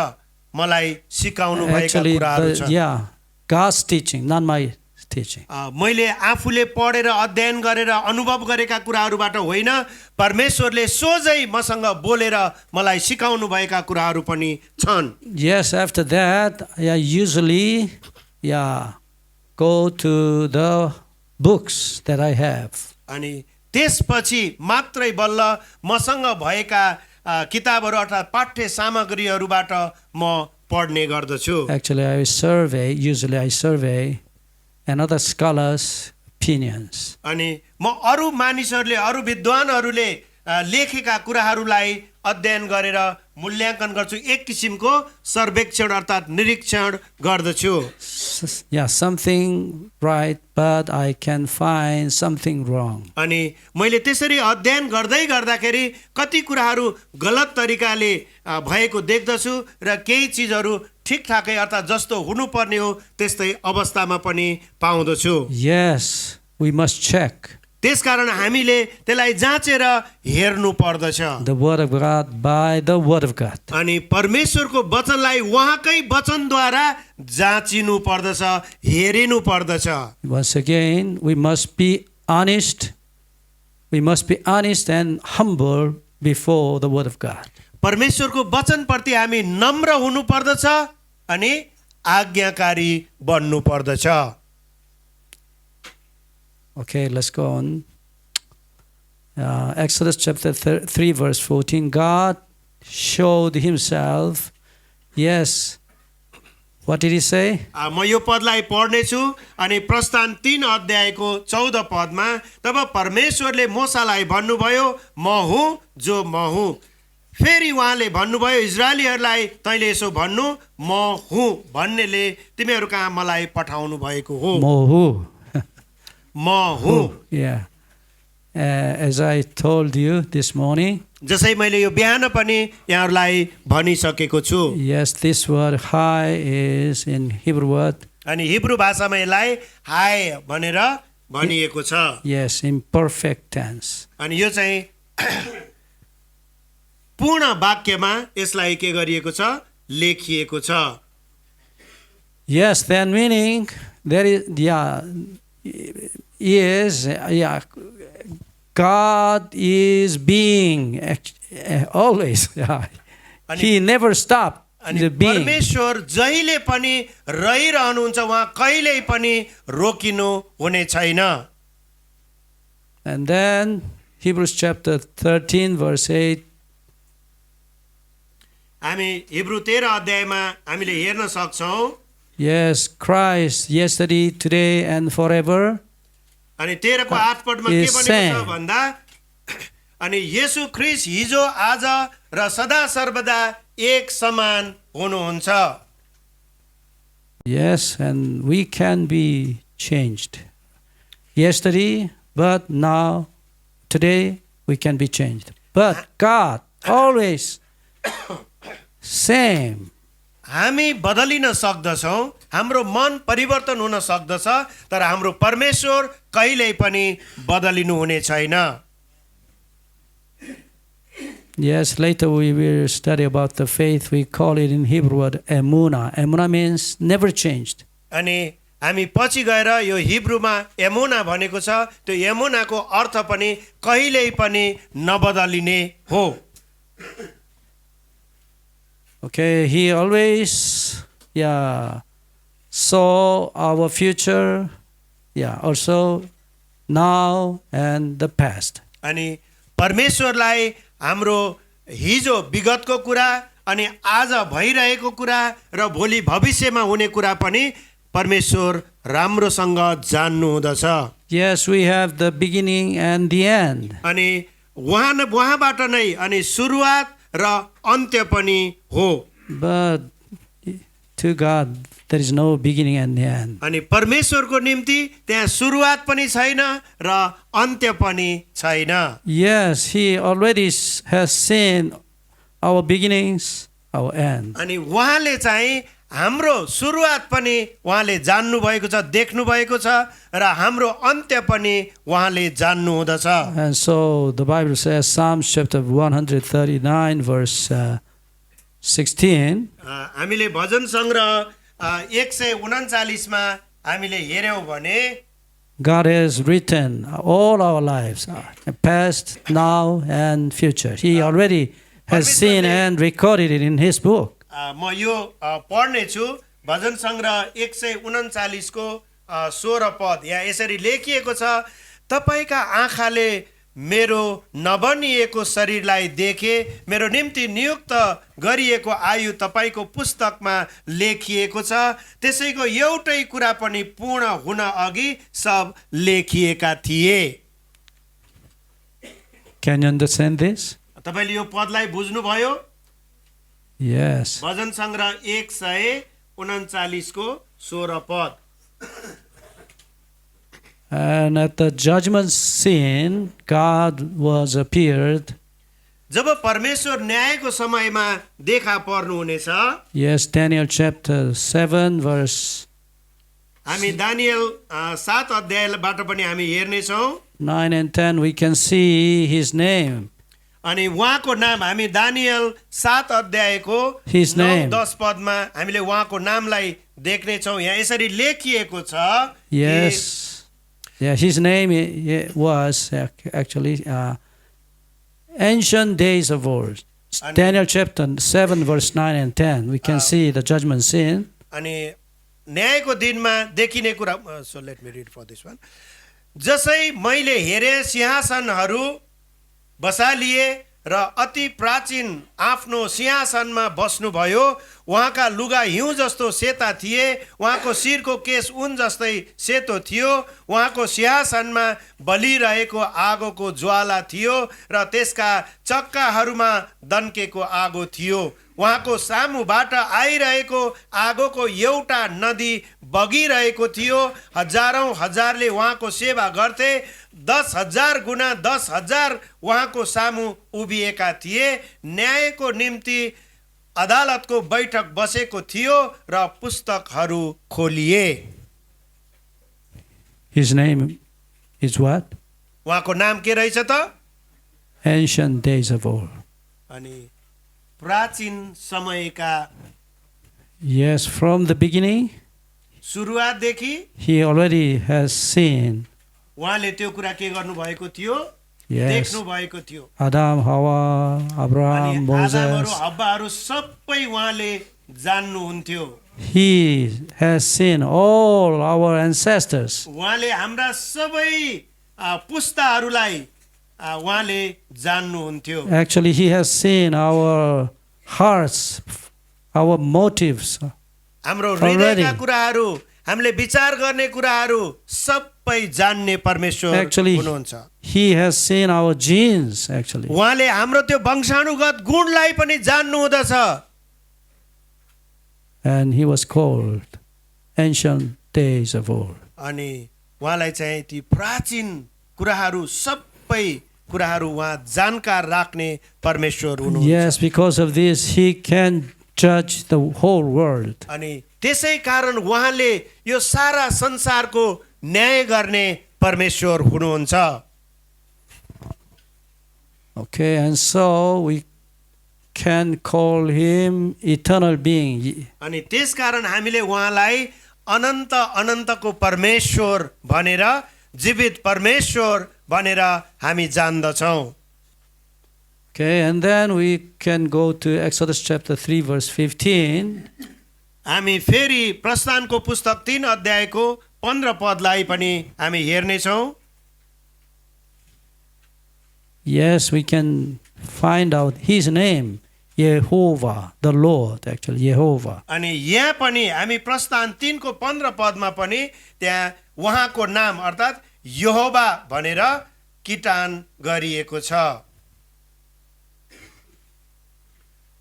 मलाई सिकाउनु भएका Actually, कुराहरू छन्। yeah, God's teaching, not my teaching. मैले आफूले पढेर अध्ययन गरेर अनुभव गरेका कुराहरूबाट होइन, परमेश्वरले सोझै मसँग बोलेर मलाई सिकाउनु भएका कुराहरू पनि छन्। Yes, after that, I usually, yeah, go to the books that I have. अनि त्यसपछि मात्रै बल्ल मसँग भएका किताबहरू अर्थात् पाठ्य सामग्रीहरूबाट म पढ्ने गर्दछु। Actually, usually I survey another scholars' opinions. अनि म अरू मानिसहरूले, अरू विद्वानहरूले लेखेका कुराहरूलाई अध्ययन गरेर मूल्याङ्कन गर्छु, एक किसिमको सर्वेक्षण अर्थात् निरीक्षण गर्दछु। Yeah, something right, but I can find something wrong. अनि मैले त्यसरी अध्ययन गर्दै गर्दाखेरि कति कुराहरू गलत तरिकाले भएको देख्दछु र केही चिजहरू ठिकठाकै अर्थात् जस्तो हुनुपर्ने हो त्यस्तै अवस्थामा पनि पाउँदछु। Yes, we must check त्यसकारण हामीले त्यसलाई जाँचेर हेर्नु पर्दछ। the word of God by the word of God. अनि परमेश्वरको वचनलाई उहाँकै वचनद्वारा जाँचिनु पर्दछ, हेरिनु पर्दछ। Once again, we must be honest. We must be honest and humble before the word of God. परमेश्वरको वचनप्रति हामी नम्र हुनु पर्दछ अनि आज्ञाकारी बन्नु पर्दछ। Okay, let's go on. Exodus chapter 3, verse 14. God showed himself. Yes. What did he say? म यो पदलाई पढ्नेछु अनि प्रस्थान 3 अध्यायको 14 पदमा तब परमेश्वरले मोसालाई भन्नुभयो, म हुँ जो म हुँ। फेरि उहाँले भन्नुभयो इजरायलीहरूलाई, तैँले यसो भन्नु, म हुँ भन्नेले तिमीहरू कहाँ मलाई पठाउनु भएको हो। Mohu. म हुँ। Yeah. As I told you this morning. जसै मैले यो बिहान पनि यहाँहरूलाई भनिसकेको छु। Yes, this word hi is in Hebrew word. अनि हिब्रू भाषामा यसलाई हाय भनेर भनिएको छ। Yes, in perfect tense. अनि यो चाहिँ पूर्ण वाक्यमा यसलाई के गरिएको छ, लेखिएको छ। Yes, then meaning there is, God is being always. He never stopped being. परमेश्वर जहिले पनि रहिरहनुहुन्छ, उहाँ कहिल्यै पनि रोकिनु हुने छैन। And then Hebrews chapter 13 verse 8. हामी हिब्रू 13 अध्यायमा हामीले हेर्न सक्छौं। Yes, Christ yesterday, today, and forever. अनि 13 को 8 पदमा के Is भनेको छ same. भन्दा अनि येशू ख्रीष्ट हिजो आज र सदा सर्वदा एक समान हुनुहुन्छ। Yes, and we can be changed. Yesterday, but now, today, we can be changed. But God always same. हामी बदलिन सक्दछौँ, हाम्रो मन परिवर्तन हुन सक्दछ, तर हाम्रो परमेश्वर कहिल्यै पनि बदलिनु हुने छैन। Yes, later we will study about the faith. We call it in Hebrew word emuna. Emuna means never changed. अनि हामी पछि गएर यो हिब्रूमा एमुना भनेको छ, त्यो एमुनाको अर्थ पनि कहिल्यै पनि नबदलिने हो। Okay, he always, saw our future, also now and the past. अनि परमेश्वरलाई हाम्रो हिजो विगतको कुरा अनि आज भइरहेको कुरा र भोलि भविष्यमा हुने कुरा पनि परमेश्वर राम्रोसँग जान्नु हुँदछ। Yes, we have the beginning and the end. अनि उहाँबाट नै अनि सुरुवात र अन्त्य पनि हो। But to God, there is no beginning and the end. अनि परमेश्वरको निम्ति त्यहाँ सुरुवात पनि छैन र अन्त्य पनि छैन। Yes, he already has seen our beginnings, our end. अनि उहाँले चाहिँ हाम्रो सुरुवात पनि उहाँले जान्नु भएको छ, देख्नु भएको छ र हाम्रो अन्त्य पनि उहाँले जान्नु हुँदछ। And so the Bible says, Psalms chapter 139, verse 16. हामीले भजन सङ्ग्रह 139 मा हामीले हेर्यौं भने God has written all our lives, past, now, and future. He already has seen and recorded it in His book. म यो पढ्ने छु भजन सङ्ग्रह 139 को 16 पद। यहाँ यसरी लेखिएको छ, तपाईका आँखाले मेरो नबनिएको शरीरलाई देखे, मेरो निम्ति नियुक्त गरिएको आयु तपाईको पुस्तकमा लेखिएको छ, त्यसैको एउटै कुरा पनि पूर्ण हुन अघि सब लेखिएका थिए। Can you understand this? तपाईले यो पदलाई बुझ्नुभयो? Yes. भजन सङ्ग्रह 139 को 16 पद। And at the judgment scene, God was appeared. जब परमेश्वर न्यायको समयमा देखा पर्नु हुनेछ, Yes, Daniel chapter 7, verse हामी दानियल 7 अध्यायबाट पनि हामी हेर्ने छौं। 9 and 10, we can see His name. अनि उहाँको नाम हामी दानियल 7 अध्यायको His 9 name. 10 पदमा हामीले उहाँको नामलाई देख्ने छौं। यहाँ यसरी लेखिएको छ। Yes. Yeah, His name was actually ancient days of old. Daniel chapter 7, verse 9 and 10. We can see the judgment scene. अनि न्यायको दिनमा देखिने कुरा, so let me read for this one. जसै मैले हेरे सिंहासनहरू बसालिए र अति प्राचीन आफ्नो सिंहासनमा बस्नुभयो, उहाँका लुगा हिउँ जस्तो सेता थिए, उहाँको शिरको केश ऊन जस्तै सेतो थियो, उहाँको सिंहासनमा बलिरहेको आगोको ज्वाला थियो र त्यसका चक्काहरूमा दन्केको आगो थियो। उहाँको सामुबाट आइरहेको आगोको एउटा नदी बगिरहेको थियो। हजारौं हजारले उहाँको सेवा गर्थे, 10,000 गुना 10,000 उहाँको सामु उभिएका थिए। न्यायको निम्ति अदालतको बैठक बसेको थियो र पुस्तकहरू खोलिए। His name is what? उहाँको नाम के रहेछ त? Ancient days of old. अनि प्राचीन समयका, Yes, from the beginning, सुरुवातदेखि He already has seen. उहाँले त्यो कुरा के गर्नु भएको थियो? Yes. देख्नु भएको थियो। Adam, Hawa, अनि Abraham, आदामहरू Moses. हब्बाहरू सबै उहाँले जान्नुहुन्थ्यो। He has seen all our ancestors. उहाँले हाम्रा सबै पुस्ताहरूलाई उहाँले जान्नुहुन्थ्यो। Actually, He has seen our hearts, our motives, हाम्रो Already. हृदयका कुराहरू हामीले विचार गर्ने कुराहरू सबै जान्ने परमेश्वर Actually, हुनुहुन्छ He has seen our genes, actually. उहाँले हाम्रो त्यो वंशानुगत गुणलाई पनि जान्नु हुँदछ And He was called Ancient Days of Old. अनि उहाँलाई चाहिँ ती प्राचीन कुराहरू सबै कुराहरू उहाँ जानकार राख्ने परमेश्वर हुनुहुन्छ Yes, because of this, He can judge the whole world. अनि त्यसै कारण उहाँले यो सारा संसारको न्याय गर्ने परमेश्वर हुनुहुन्छ Okay, and so we can call Him Eternal Being. अनि त्यसकारण हामीले उहाँलाई अनन्त अनन्तको परमेश्वर भनेर जीवित परमेश्वर भनेर हामी जान्दछौँ Okay, and then we can go to Exodus chapter 3, verse 15. हामी फेरि प्रस्थानको पुस्तक 3 अध्यायको 15 पदलाई पनि हामी हेर्नेछौँ Yes, we can find out His name, Yehovah, the Lord, actually, Yehovah. अनि यहाँ पनि हामी प्रस्थान 3 को 15 पदमा पनि त्यहाँ उहाँको नाम अर्थात् यहोवा भनेर किटान गरिएको छ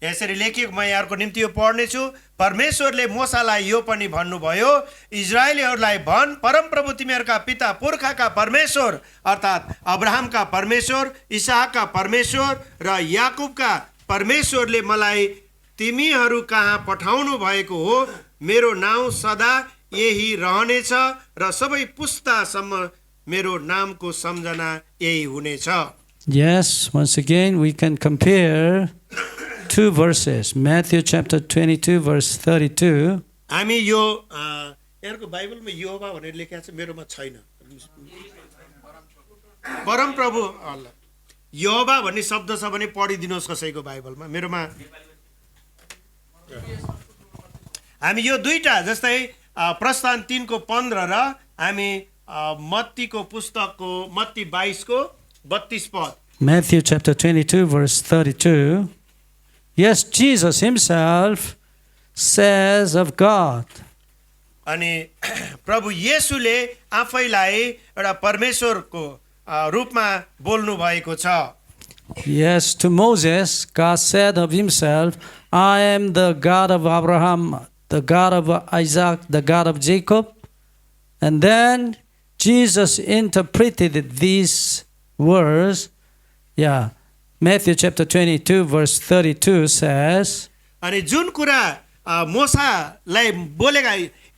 यसरी लेखिएको म यहाँहरुको निम्ति यो पढ्नेछु परमेश्वरले मोसालाई यो पनि भन्नुभयो इजरायलीहरूलाई भन् परमप्रभु तिमीहरूका पिता पुर्खाका परमेश्वर अर्थात् अब्राहमका परमेश्वर इसाकका परमेश्वर र याकूबका परमेश्वरले मलाई तिमीहरू कहाँ पठाउनु भएको हो मेरो नाउँ सदा यही रहनेछ र सबै पुस्तासम्म मेरो नामको सम्झना यही हुनेछ Yes, once again, we can compare two verses. Matthew chapter 22, verse 32. हामी यो यहाँको बाइबलमा यहोवा भनेर लेखेको छ मेरोमा छैन परमप्रभु अल्लाह यहोवा भन्ने शब्द छ भने पढिदिनुहोस् कसैको बाइबलमा मेरोमा हामी यो दुईटा जस्तै प्रस्थान 3 को 15 र हामी मत्तीको पुस्तकको मत्ती 22 को 32 पद Matthew chapter 22, verse 32. Yes, Jesus Himself says of God. अनि प्रभु येशूले आफैलाई एउटा परमेश्वरको रूपमा बोल्नु भएको छ Yes, to Moses, God said of Himself, I am the God of Abraham, the God of Isaac, the God of Jacob. And then Jesus interpreted these words. Yeah, Matthew chapter 22, verse 32 says, अनि जुन कुरा मोसालाई बोलेका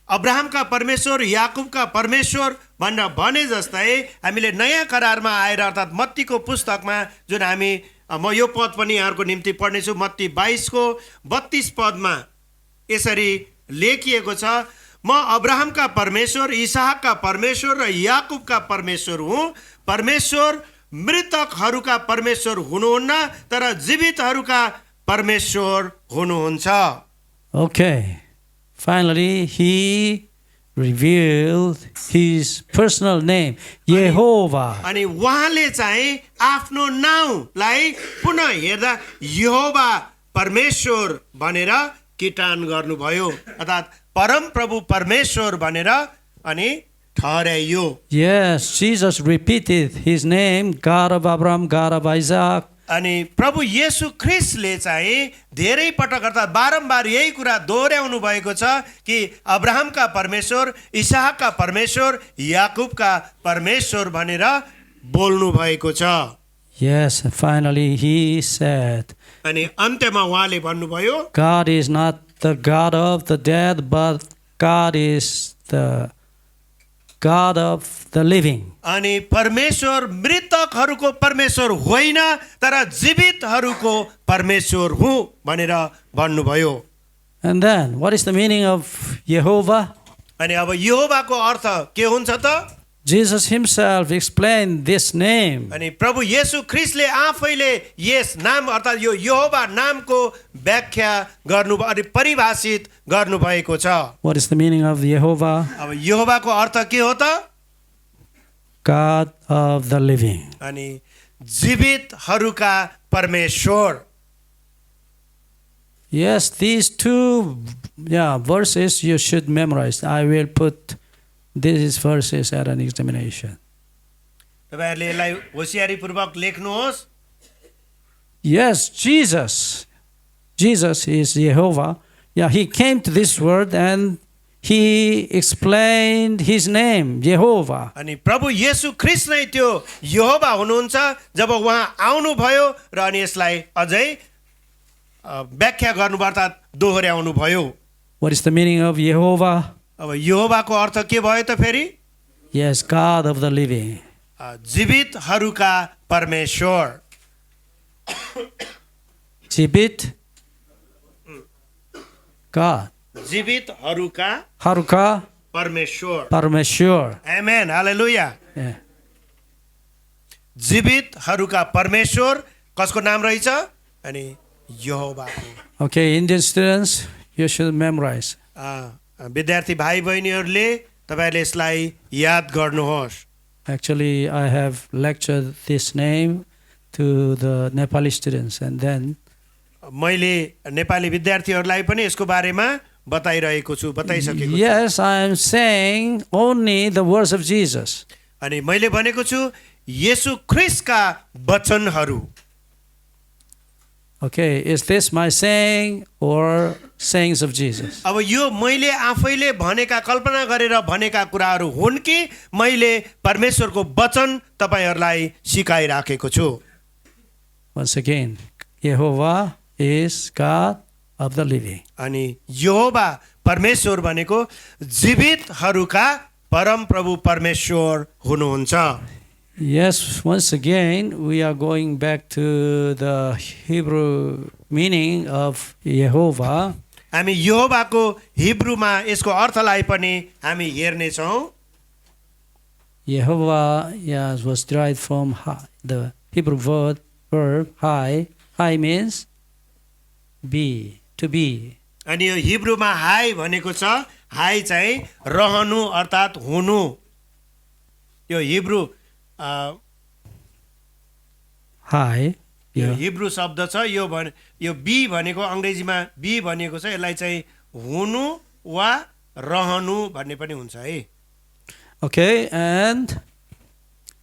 अब्राहमका परमेश्वर याकूबका परमेश्वर भनेर भने जस्तै हामीले नयाँ करारमा आएर अर्थात् मत्तीको पुस्तकमा जुन हामी म यो पद पनि यहाँहरुको निम्ति पढ्नेछु मत्ती 22 को 32 पदमा यसरी लेखिएको छ म अब्राहमका परमेश्वर इसहाकका परमेश्वर र याकूबका परमेश्वर हुँ परमेश्वर मृतकहरूका परमेश्वर हुनुहुन्न तर जीवितहरूका परमेश्वर हुनुहुन्छ okay, finally He revealed His personal name, Yehovah. अनि उहाँले चाहिँ आफ्नो नाउँलाई पुनः हेर्दा यहोवा परमेश्वर भनेर किटान गर्नुभयो अर्थात् परम प्रभु परमेश्वर भनेर अनि ठहराइयो Yes, Jesus repeated His name, God of Abraham, God of Isaac. अनि प्रभु येशू ख्रिस्टले चाहिँ धेरै पटक अर्थात् बारम्बार यही कुरा दोहोर्याउनु भएको छ कि अब्राहमका परमेश्वर इसहाकका परमेश्वर याकूबका परमेश्वर भनेर बोल्नु भएको छ Yes, finally He said, अनि अन्त्यमा उहाँले भन्नुभयो God is not the God of the dead, but God is the God of the living. अनि परमेश्वर मृतकहरूको परमेश्वर होइन तर जीवितहरूको परमेश्वर हुँ भनेर भन्नुभयो And then, what is the meaning of Yehovah? अनि अब यहोवाको अर्थ के हुन्छ त Jesus Himself explained this name. अनि प्रभु येशू ख्रिस्टले आफैले यस नाम अर्थात् यो यहोवा नामको व्याख्या गर्नु अनि परिभाषित गर्नु भएको छ What is the meaning of Yehovah? अब यहोवाको अर्थ के हो त God of the living. अनि जीवितहरूका परमेश्वर Yes, these two verses you should memorize. I will put these verses at an examination. तपाईँहरूले यसलाई होसियारीपूर्वक लेख्नुहोस्. Yes, Jesus is Jehovah. Yeah, he came to this world and he explained his name, Jehovah. अनि प्रभु येशू ख्रीष्ट नै त्यो यहोवा हुनुहुन्छ जब उहाँ आउनुभयो र अनि यसलाई अझै व्याख्या गर्नु अर्थात् दोहोर्याउनु भयो. What is the meaning of Jehovah? अब यहोवाको अर्थ के भयो त फेरि? Yes, God of the living. जीवितहरूका परमेश्वर. Jibit, God. जीवितहरूका Haruka, परमेश्वर. Parameshwar. आमेन, हालेलुया. Yeah. जीवितहरूका परमेश्वर कसको नाम रहेछ? अनि यहोवाको. Okay, Indian students, you should memorize. विद्यार्थी भाइ बहिनीहरूले तपाईँहरूले यसलाई याद गर्नुहोस्. Actually, I have lectured this name to the Nepali students and then मैले नेपाली विद्यार्थीहरूलाई पनि यसको बारेमा बताइरहेको छु, बताइसकेको छु. yes, I am saying only the words of Jesus. अनि मैले भनेको छु येशू ख्रीष्टका वचनहरू. Okay, is this my saying or sayings of Jesus? अब यो मैले आफैले भनेका कल्पना गरेर भनेका कुराहरू हुन् कि मैले परमेश्वरको वचन तपाईहरूलाई सिकाइराखेको छु. Once again, Jehovah is God of the living. अनि यहोवा परमेश्वर भनेको जीवितहरूका परम प्रभु परमेश्वर हुनुहुन्छ. Yes, once again, we are going back to the Hebrew meaning of Jehovah. हामी यहोवाको हिब्रूमा यसको अर्थलाई पनि हामी हेर्नेछौँ. Jehovah, yes, was derived from the Hebrew verb hai. Hai means be, to be. अनि यो हिब्रूमा हाई भनेको छ. हाई चाहिँ रहनु अर्थात् हुनु. यो हिब्रू Hai. यो Yeah. हिब्रू शब्द छ. यो बी भनेको अङ्ग्रेजीमा बी भनेको छ. यसलाई चाहिँ हुनु वा रहनु भन्ने पनि हुन्छ है. Okay, and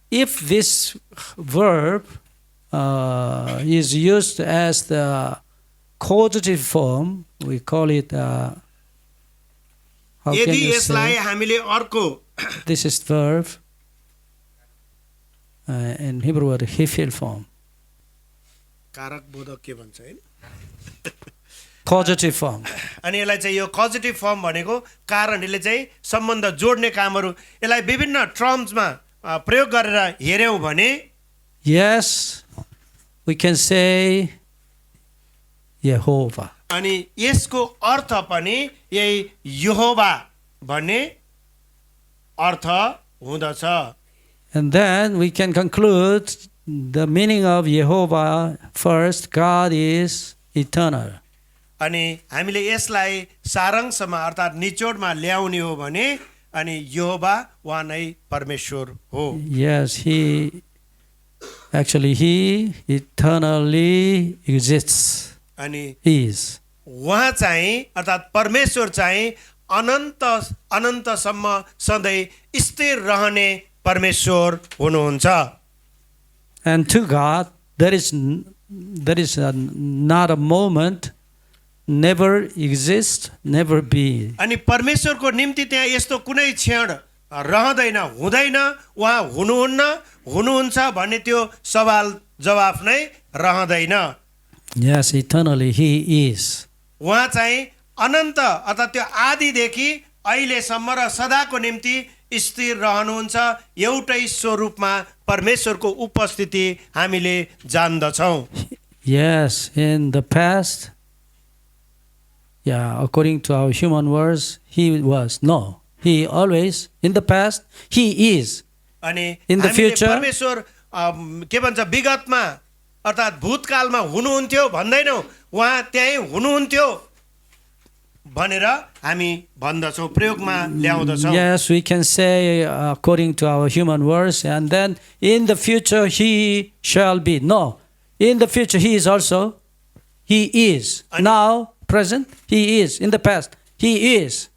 if this verb is used as the causative form, we call it, how can यदि you यसलाई say? हामीले अर्को This is verb in Hebrew word, hefil form. कारक बोधक के भन्छ हैन. Causative form. अनि यसलाई चाहिँ यो कजेटिभ फर्म भनेको कारण यसले चाहिँ सम्बन्ध जोड्ने कामहरू यसलाई विभिन्न टर्म्समा प्रयोग गरेर हेर्यौं भने Yes, we can say Jehovah. अनि यसको अर्थ पनि यही यहोवा भन्ने अर्थ हुँदछ. And then we can conclude the meaning of Jehovah first, God is eternal. अनि हामीले यसलाई सारांशमा अर्थात् निचोडमा ल्याउने हो भने अनि यहोवा उहाँ नै परमेश्वर हो. Yes, he eternally exists. अनि Is. उहाँ चाहिँ अर्थात् परमेश्वर चाहिँ अनन्तसम्म सधैँ स्थिर रहने परमेश्वर हुनुहुन्छ. And to God, there is not a moment, never exist, never be. अनि परमेश्वरको निम्ति त्यहाँ यस्तो कुनै क्षण रहँदैन, हुँदैन. उहाँ हुनुहुन्छ भन्ने त्यो सवाल जवाफ नै रहँदैन. Yes, eternally he is. उहाँ चाहिँ अनन्त अर्थात् त्यो आदिदेखि अहिलेसम्म र सदाको निम्ति स्थिर रहनुहुन्छ. एउटै स्वरूपमा परमेश्वरको उपस्थिति हामीले जान्दछौँ. Yes, in the past, according to our human words, he was. No, he always, in the past, he is. अनि In the हामीले future, परमेश्वर के भन्छ विगतमा अर्थात् भूतकालमा हुनुहुन्थ्यो भन्दैनौँ. उहाँ त्यही हुनुहुन्थ्यो भनेर हामी भन्दछौँ, प्रयोगमा ल्याउँदछौँ. yes, we can say according to our human words, and then in the future he shall be. No, in the future he is also. He is. Now present, He is. In the past, He is.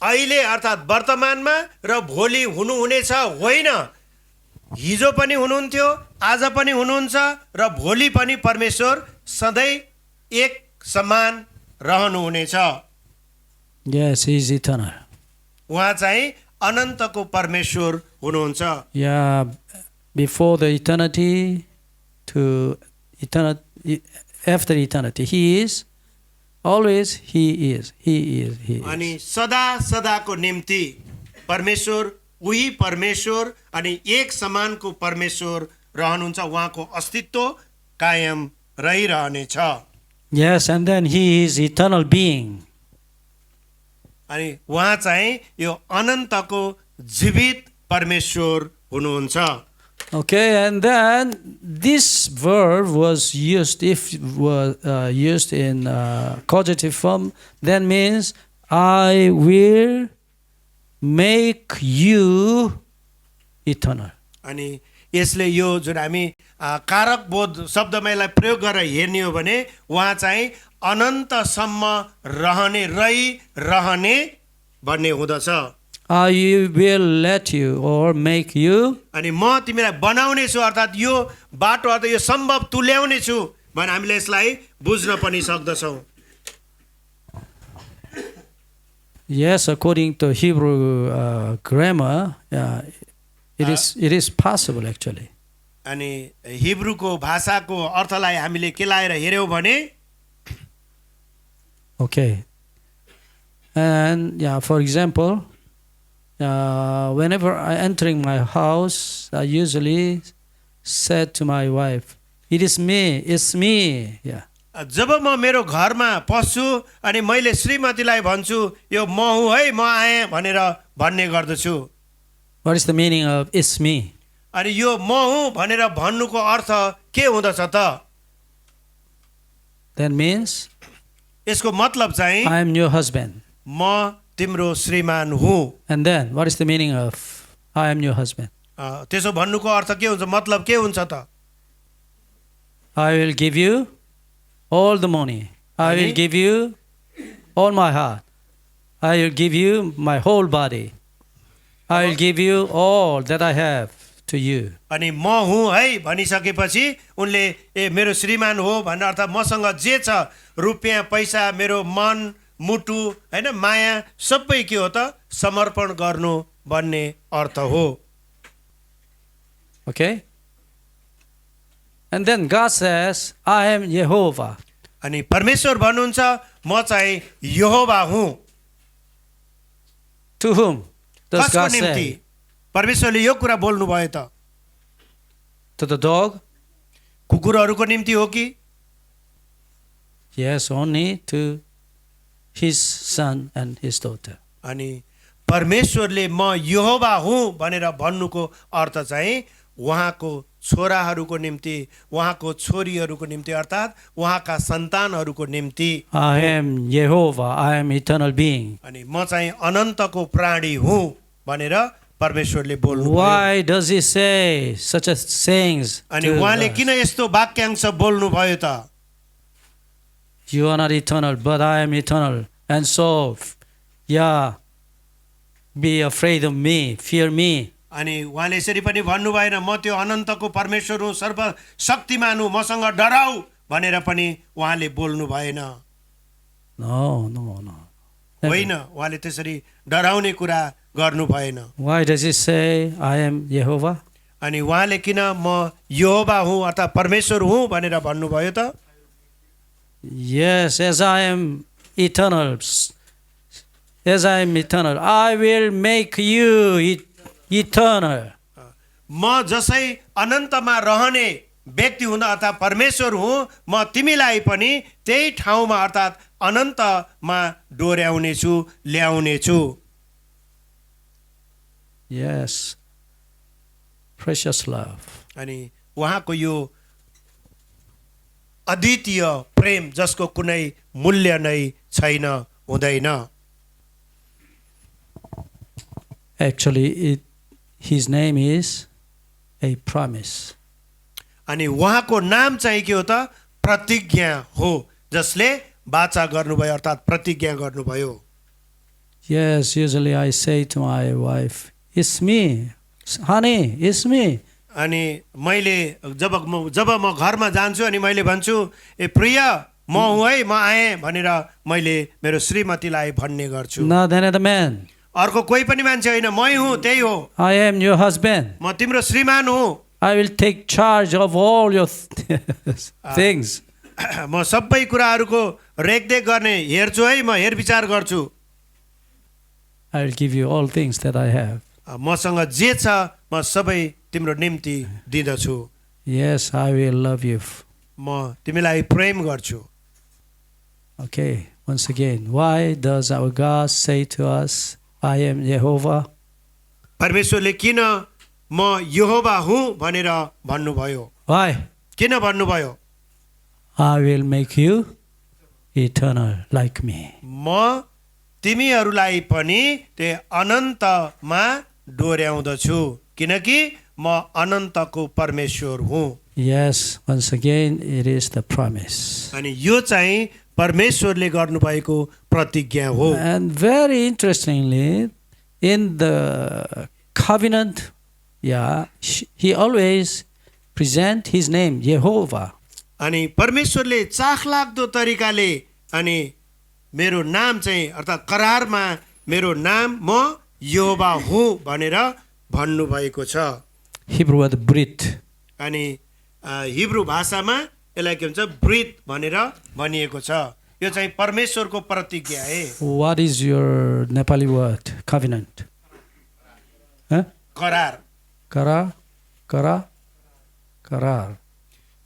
अहिले अर्थात् वर्तमानमा र भोलि हुनुहुनेछ होइन, हिजो पनि हुनुहुन्थ्यो, आज पनि हुनुहुन्छ र भोलि पनि परमेश्वर सधैँ एक समान रहनुहुनेछ। Yes, He is eternal. उहाँ चाहिँ अनन्तको परमेश्वर हुनुहुन्छ। Yeah, before the eternity to eternity, after eternity, He is. Always He is. He is. He is. अनि सदा सदाको निम्ति परमेश्वर उही परमेश्वर अनि एक समानको परमेश्वर रहनुहुन्छ। उहाँको अस्तित्व कायम रहिरहनेछ। Yes, and then He is eternal being. अनि उहाँ चाहिँ यो अनन्तको जीवित परमेश्वर हुनुहुन्छ। Okay, and then this verb was used, if was used in causative form, then means I will make you eternal. अनि यसले यो जुन हामी कारक बोध शब्दमा यसलाई प्रयोग गरेर हेर्ने हो भने उहाँ चाहिँ अनन्तसम्म रहने भन्ने हुँदछ। I will let you or make you. अनि म तिमीलाई बनाउने छु अर्थात् यो बाटो अर्थात् यो सम्भव तुल्याउने छु भने हामीले यसलाई बुझ्न पनि सक्दछौँ। Yes, according to Hebrew grammar, it is possible actually. अनि हिब्रूको भाषाको अर्थलाई हामीले के लाएर हेर्यौँ भने Okay. And yeah, for example, whenever I entering my house, I usually said to my wife, "It is me, it's me." Yeah. जब म मेरो घरमा पस्छु अनि मैले श्रीमतीलाई भन्छु यो म हुँ है, म आएँ भनेर भन्ने गर्दछु। What is the meaning of "it's me"? अनि यो म हुँ भनेर भन्नुको अर्थ के हुँदछ त? That means यसको मतलब चाहिँ I am your husband. म तिम्रो श्रीमान हुँ। And then what is the meaning of I am your husband? त्यसो भन्नुको अर्थ के हुन्छ, मतलब के हुन्छ त? I will give you all the money. I will give you all my heart. I will give you my whole body. I will give you all that I have to you. अनि म हुँ है भनिसकेपछि उनले ए मेरो श्रीमान हो भन्ने अर्थ मसँग जे छ रुपियाँ पैसा मेरो मन मुटु हैन माया सबै के हो त समर्पण गर्नु भन्ने अर्थ हो। Okay? And then God says, I am Jehovah. अनि परमेश्वर भन्नुहुन्छ म चाहिँ यहोवा हुँ। To whom does कसको God निम्ति say? परमेश्वरले यो कुरा बोल्नु भयो त? To the dog? कुकुरहरूको निम्ति हो कि? Yes, only to his son and his daughter. अनि परमेश्वरले म यहोवा हुँ भनेर भन्नुको अर्थ चाहिँ उहाँको छोराहरूको निम्ति, उहाँको छोरीहरूको निम्ति अर्थात् उहाँका सन्तानहरूको निम्ति। I am Jehovah, I am eternal being. अनि म चाहिँ अनन्तको प्राणी हुँ भनेर परमेश्वरले बोल्नु भयो। Why does he say such a sayings? अनि to उहाँले us? किन यस्तो वाक्यांश बोल्नु भयो त? You are not eternal, but I am eternal. And so, yeah, be afraid of me, fear me. अनि उहाँले यसरी पनि भन्नु भएन म त्यो अनन्तको परमेश्वर हुँ, सर्वशक्तिमान हुँ, मसँग डराऊ भनेर पनि उहाँले बोल्नु भएन। No, no, no. होइन, उहाँले त्यसरी डराउने कुरा गर्नु भएन। Why does he say, I am Jehovah? अनि उहाँले किन म यहोवा हुँ अर्थात् परमेश्वर हुँ भनेर भन्नुभयो त? Yes, as I am eternal, I will make you eternal. म जसै अनन्तमा रहने व्यक्ति हुन अर्थात् परमेश्वर हुँ, म तिमीलाई पनि त्यही ठाउँमा अर्थात् अनन्तमा डोर्याउने छु, ल्याउने छु। Yes, precious love. अनि उहाँको यो अद्वितीय प्रेम जसको कुनै मूल्य नै छैन, हुँदैन। Actually, his name is a promise. अनि उहाँको नाम चाहिँ के हो त? प्रतिज्ञा हो, जसले वाचा गर्नुभयो अर्थात् प्रतिज्ञा गर्नुभयो। Yes, usually I say to my wife, "It's me, honey, it's me." अनि मैले जब म घरमा जान्छु अनि मैले भन्छु ए प्रिय म हुँ है म आएँ भनेर मैले मेरो श्रीमतीलाई भन्ने गर्छु। Not another man. अर्को कोही पनि मान्छे होइन, मै हुँ, त्यही हो, I am your husband. म तिम्रो श्रीमान हुँ। I will take charge of all your things. म सबै कुराहरूको रेखदेख गर्ने हेर्छु है, म हेरविचार गर्छु। I will give you all things that I have. मसँग जे छ म सबै तिम्रो निम्ति दिँदछु। Yes, I will love you. म तिमीलाई प्रेम गर्छु। Okay, once again, why does our God say to us, I am Jehovah? परमेश्वरले किन म यहोवा हुँ भनेर भन्नुभयो? Why? किन भन्नुभयो? I will make you eternal like me. म तिमीहरूलाई पनि त्यो अनन्तमा डोर्याउँदछु किनकि म अनन्तको परमेश्वर हुँ। Yes, once again, it is the promise. अनि यो चाहिँ परमेश्वरले गर्नुभएको प्रतिज्ञा हो। And very interestingly, in the covenant, he always present his name, Jehovah. अनि परमेश्वरले चाखलाग्दो तरिकाले अनि मेरो नाम चाहिँ अर्थात् करारमा मेरो नाम म यहोवा हुँ भनेर भन्नुभएको छ। Hebrew word brit. अनि हिब्रू भाषामा यसलाई के भन्छ ब्रिथ भनेर भनिएको छ। यो चाहिँ परमेश्वरको प्रतिज्ञा है। What is your Nepali word? Covenant. Huh? करार। Karar.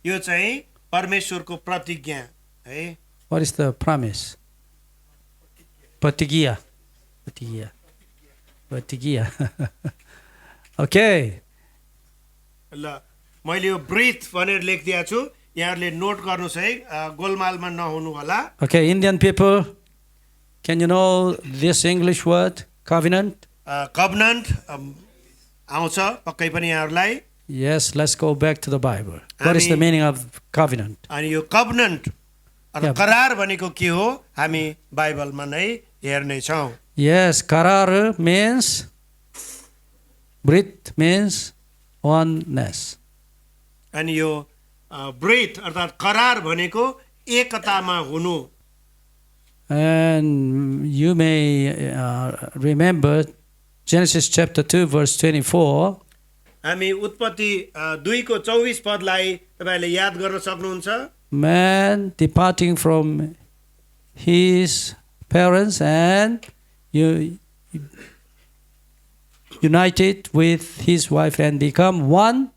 यो चाहिँ परमेश्वरको प्रतिज्ञा है। What is the promise? Patigia. Okay. ल मैले यो ब्रिथ भनेर लेखिदिएको छु, यहाँहरूले नोट गर्नुहोस् है, गोलमालमा नहुनु होला। Okay, Indian people, can you know this English word, covenant? कभनन्ट आउँछ पक्कै पनि यहाँहरूलाई। Yes, let's go back to the Bible. What is the meaning of covenant? अनि यो कभनन्ट करार भनेको के हो हामी बाइबलमा नै हेर्ने छौँ। Yes, karar means, brit means oneness. अनि यो ब्रिथ अर्थात् करार भनेको एकतामा हुनु। And you may remember Genesis chapter 2 verse 24. हामी उत्पत्ति 2 को 24 पदलाई तपाईले याद गर्न सक्नुहुन्छ। Man departing from his parents and united with his wife and become one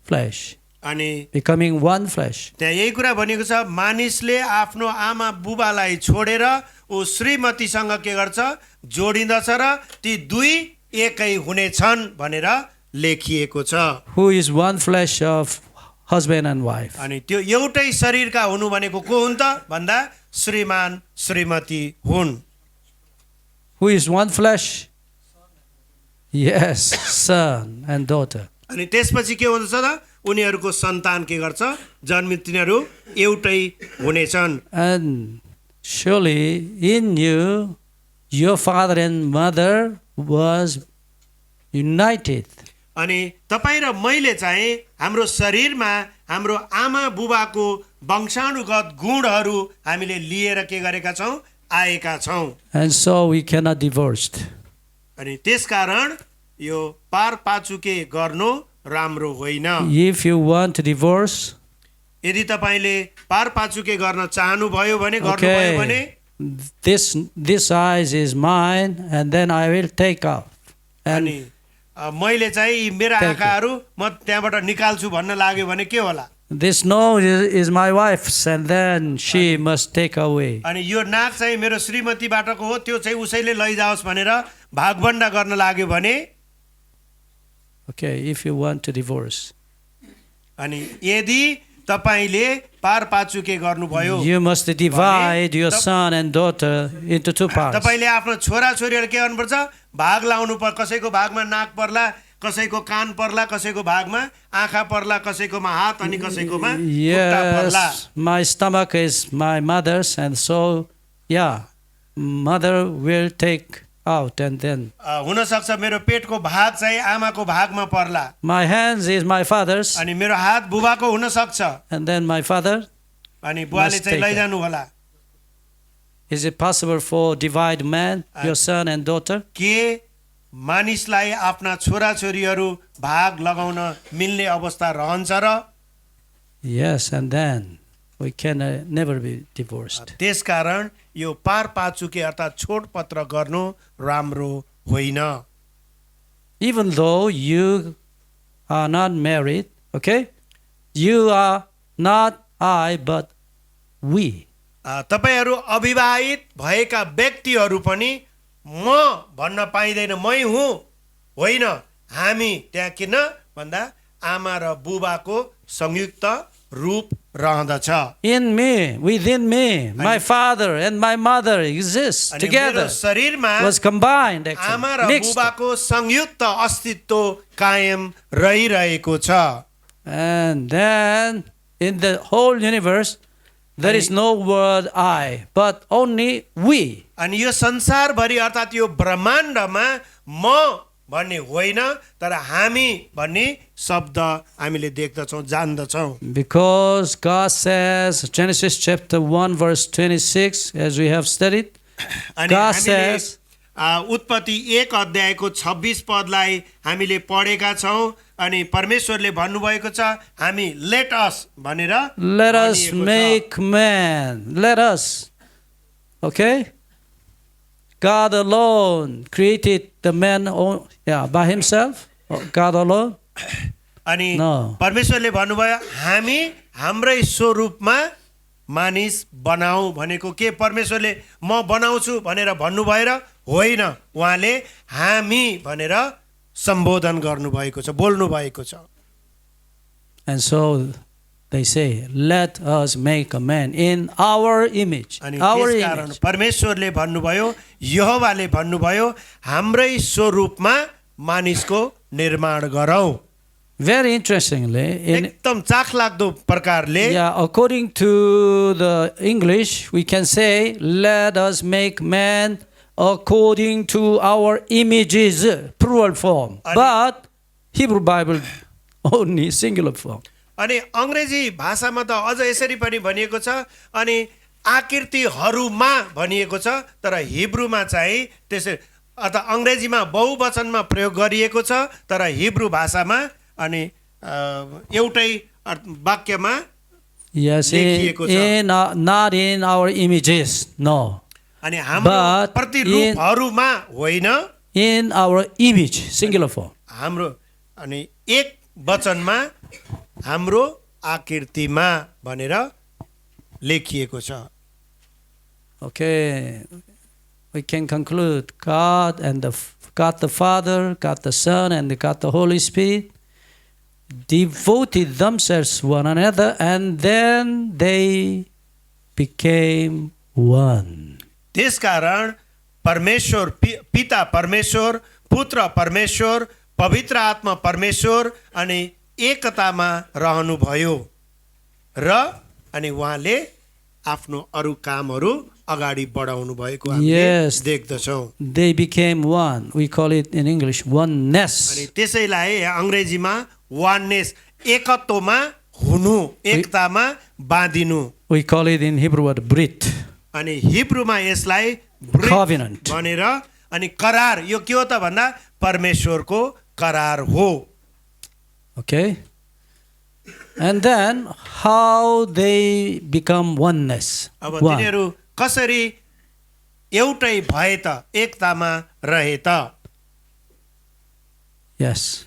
flesh. अनि Becoming one flesh. त्यहाँ यही कुरा भनेको छ, मानिसले आफ्नो आमा बुबालाई छोडेर ऊ श्रीमतीसँग के गर्छ जोडिन्दछ र ती दुई एकै हुनेछन् भनेर लेखिएको छ। Who is one flesh of husband and wife? अनि त्यो एउटै शरीरका हुनु भनेको को हुन् त भन्दा श्रीमान श्रीमती हुन्। Who is one flesh? Yes, son and daughter. अनि त्यसपछि के हुन्छ त उनीहरूको सन्तान के गर्छ जन्मित तिनीहरू एउटै हुनेछन्। And surely in you, your father and mother was united. अनि तपाईँ र मैले चाहिँ हाम्रो शरीरमा हाम्रो आमा बुबाको वंशानुगत गुणहरू हामीले लिएर के गरेका छौँ आएका छौँ। And so we cannot divorce. अनि त्यसकारण यो पारपाचुके गर्नु राम्रो होइन। If you want to divorce, यदि तपाईले पारपाचुके गर्न चाहनुभयो भने गर्नुभयो भने this eyes is mine and then I will take off. And अनि मैले चाहिँ मेरा आँखाहरू म त्यहाँबाट निकाल्छु भन्न लाग्यो भने के होला? this nose is my wife's and then she must take away. अनि यो नाक चाहिँ मेरो श्रीमतीबाटको हो त्यो चाहिँ उसैले लैजाओस् भनेर भागभण्डा गर्न लाग्यो भने Okay, if you want to divorce, अनि यदि तपाईले पारपाचुके गर्नुभयो you must divide your son and daughter into two parts. तपाईले आफ्नो छोरा छोरीहरु के गर्नुपर्छ भाग लाउनु पर्छ। कसैको भागमा नाक पर्ला, कसैको कान पर्ला कसैको भागमा, आँखा पर्ला कसैकोमा हात अनि कसैकोमा खुट्टा पर्ला। Yes, my stomach is my mother's, and so, yeah, mother will take out, and then हुनसक्छ मेरो पेटको भाग चाहिँ आमाको भागमा पर्ला, my hands is my father's, अनि मेरो हात बुबाको हुनसक्छ, and then my father. अनि बुवाले Must चाहिँ take लैजानु होला। Is it possible for divide man, your son and daughter? के मानिसलाई आफ्ना छोराछोरीहरू भाग लगाउन मिल्ने अवस्था रहन्छ र? Yes, and then we can never be divorced. त्यसकारण यो पार पाचुके अर्थात् छोडपत्र गर्नु राम्रो होइन। Even though you are not married, okay? You are not I, but we. तपाईहरू अविवाहित भएका व्यक्तिहरू पनि म भन्न पाइँदैन, मै हुँ, होइन हामी। त्यहाँ किन भन्दा आमा र बुबाको संयुक्त रूप रहँदछ। In me, within me, my father and my mother exist अनि मेरो together. शरीरमा Was combined आमा actually, र mixed. बुबाको संयुक्त अस्तित्व कायम रहिरहेको छ। And then in the whole universe, there is no word I, but only we. अनि यो संसारभरि अर्थात् यो ब्रह्माण्डमा म भन्ने होइन, तर हामी भन्ने शब्द हामीले देख्दछौँ, जान्दछौँ। Because God says, Genesis chapter 1 verse 26, as we have studied, अनि God हामीले says, उत्पत्ति 1 अध्यायको 26 पदलाई हामीले पढेका छौँ, अनि परमेश्वरले भन्नुभएको छ हामी लेट अस भनेर let us भनिएको छ। make man. Let us. Okay? God alone created the man by himself. God alone. अनि No. परमेश्वरले भन्नुभयो हामी हाम्रै स्वरूपमा मानिस बनाऊ भनेको के परमेश्वरले म बनाउँछु भनेर भन्नुभएर होइन, उहाँले हामी भनेर सम्बोधन गर्नुभएको छ, बोल्नु भएको छ। And so they say, let us make a man in our image. अनि Our त्यसकारण image. परमेश्वरले भन्नुभयो, यहोवाले भन्नुभयो हाम्रै स्वरूपमा मानिसको निर्माण गरौँ। Very interestingly, in एकदम चाखलाग्दो प्रकारले according to the English, we can say, let us make man according to our images, plural form. But Hebrew Bible, only singular form. अनि अङ्ग्रेजी भाषामा त अझ यसरी पनि भनिएको छ, अनि आकृतिहरूमा भनिएको छ, तर हिब्रूमा चाहिँ त्यसै अथवा अङ्ग्रेजीमा बहुवचनमा प्रयोग गरिएको छ, तर हिब्रू भाषामा अनि एउटै वाक्यमा Yes, लेखिएको छ। not in our images, no. अनि हाम्रो But प्रतिरूपहरूमा होइन, In our image, singular form. हाम्रो अनि एक वचनमा हाम्रो आकृतिमा भनेर लेखिएको छ। Okay, we can conclude God the Father, God the Son, and God the Holy Spirit devoted themselves to one another, and then they became one. त्यसकारण परमेश्वर पिता परमेश्वर, पुत्र परमेश्वर, पवित्र आत्मा परमेश्वर अनि एकतामा रहनुभयो र अनि उहाँले आफ्नो अरू कामहरू अगाडि बढाउनु भएको हामीले Yes. देख्दछौँ। They became one. We call it in English oneness. अनि त्यसैलाई अङ्ग्रेजीमा वाननेस, एकत्वमा हुनु, एकतामा बाँधिनु, We call it in Hebrew word brit. अनि हिब्रूमा यसलाई ब्रिथ Covenant. भनेर, अनि करार, यो के हो त भन्दा परमेश्वरको करार हो। Okay? And then how they become oneness. अब One. तिनीहरू कसरी एउटै भए त, एकतामा रहे त? Yes.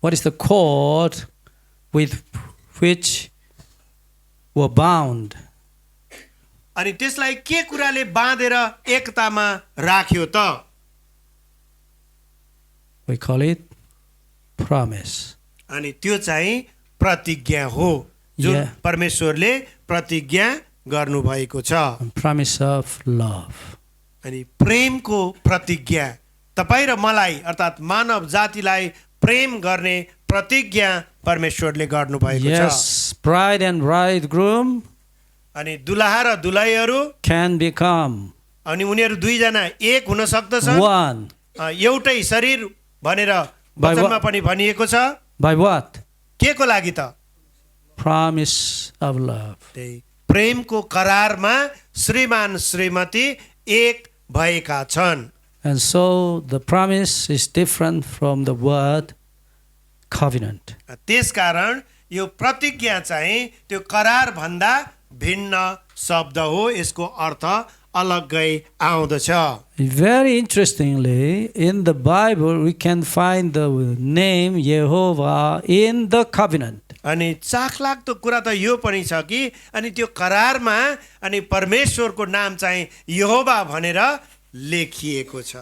What is the cord with which were bound? अनि त्यसलाई के कुराले बाँधेर एकतामा राख्यो त? We call it promise. अनि त्यो चाहिँ प्रतिज्ञा हो, जुन Yeah. परमेश्वरले प्रतिज्ञा गर्नुभएको छ। And promise of love. अनि प्रेमको प्रतिज्ञा, तपाईँ र मलाई अर्थात् मानव जातिलाई प्रेम गर्ने प्रतिज्ञा परमेश्वरले गर्नुभएको छ। Yes, bride and bridegroom अनि दुलहा र दुलहीहरू can become अनि उनीहरू दुईजना एक हुन सक्दछन्, one. एउटै शरीर भनेर By वचनमा what? पनि भनिएको छ। By what? के को लागि त? Promise of love. त्यही प्रेमको करारमा श्रीमान श्रीमती एक भएका छन्। And so the promise is different from the word covenant. त्यसकारण यो प्रतिज्ञा चाहिँ त्यो करार भन्दा भिन्न शब्द हो, यसको अर्थ अलग्गै आउँदछ। Very interestingly, in the Bible, we can find the name Jehovah in the covenant. अनि चाखलाग्दो कुरा त यो पनि छ कि अनि त्यो करारमा अनि परमेश्वरको नाम चाहिँ यहोवा भनेर लेखिएको छ।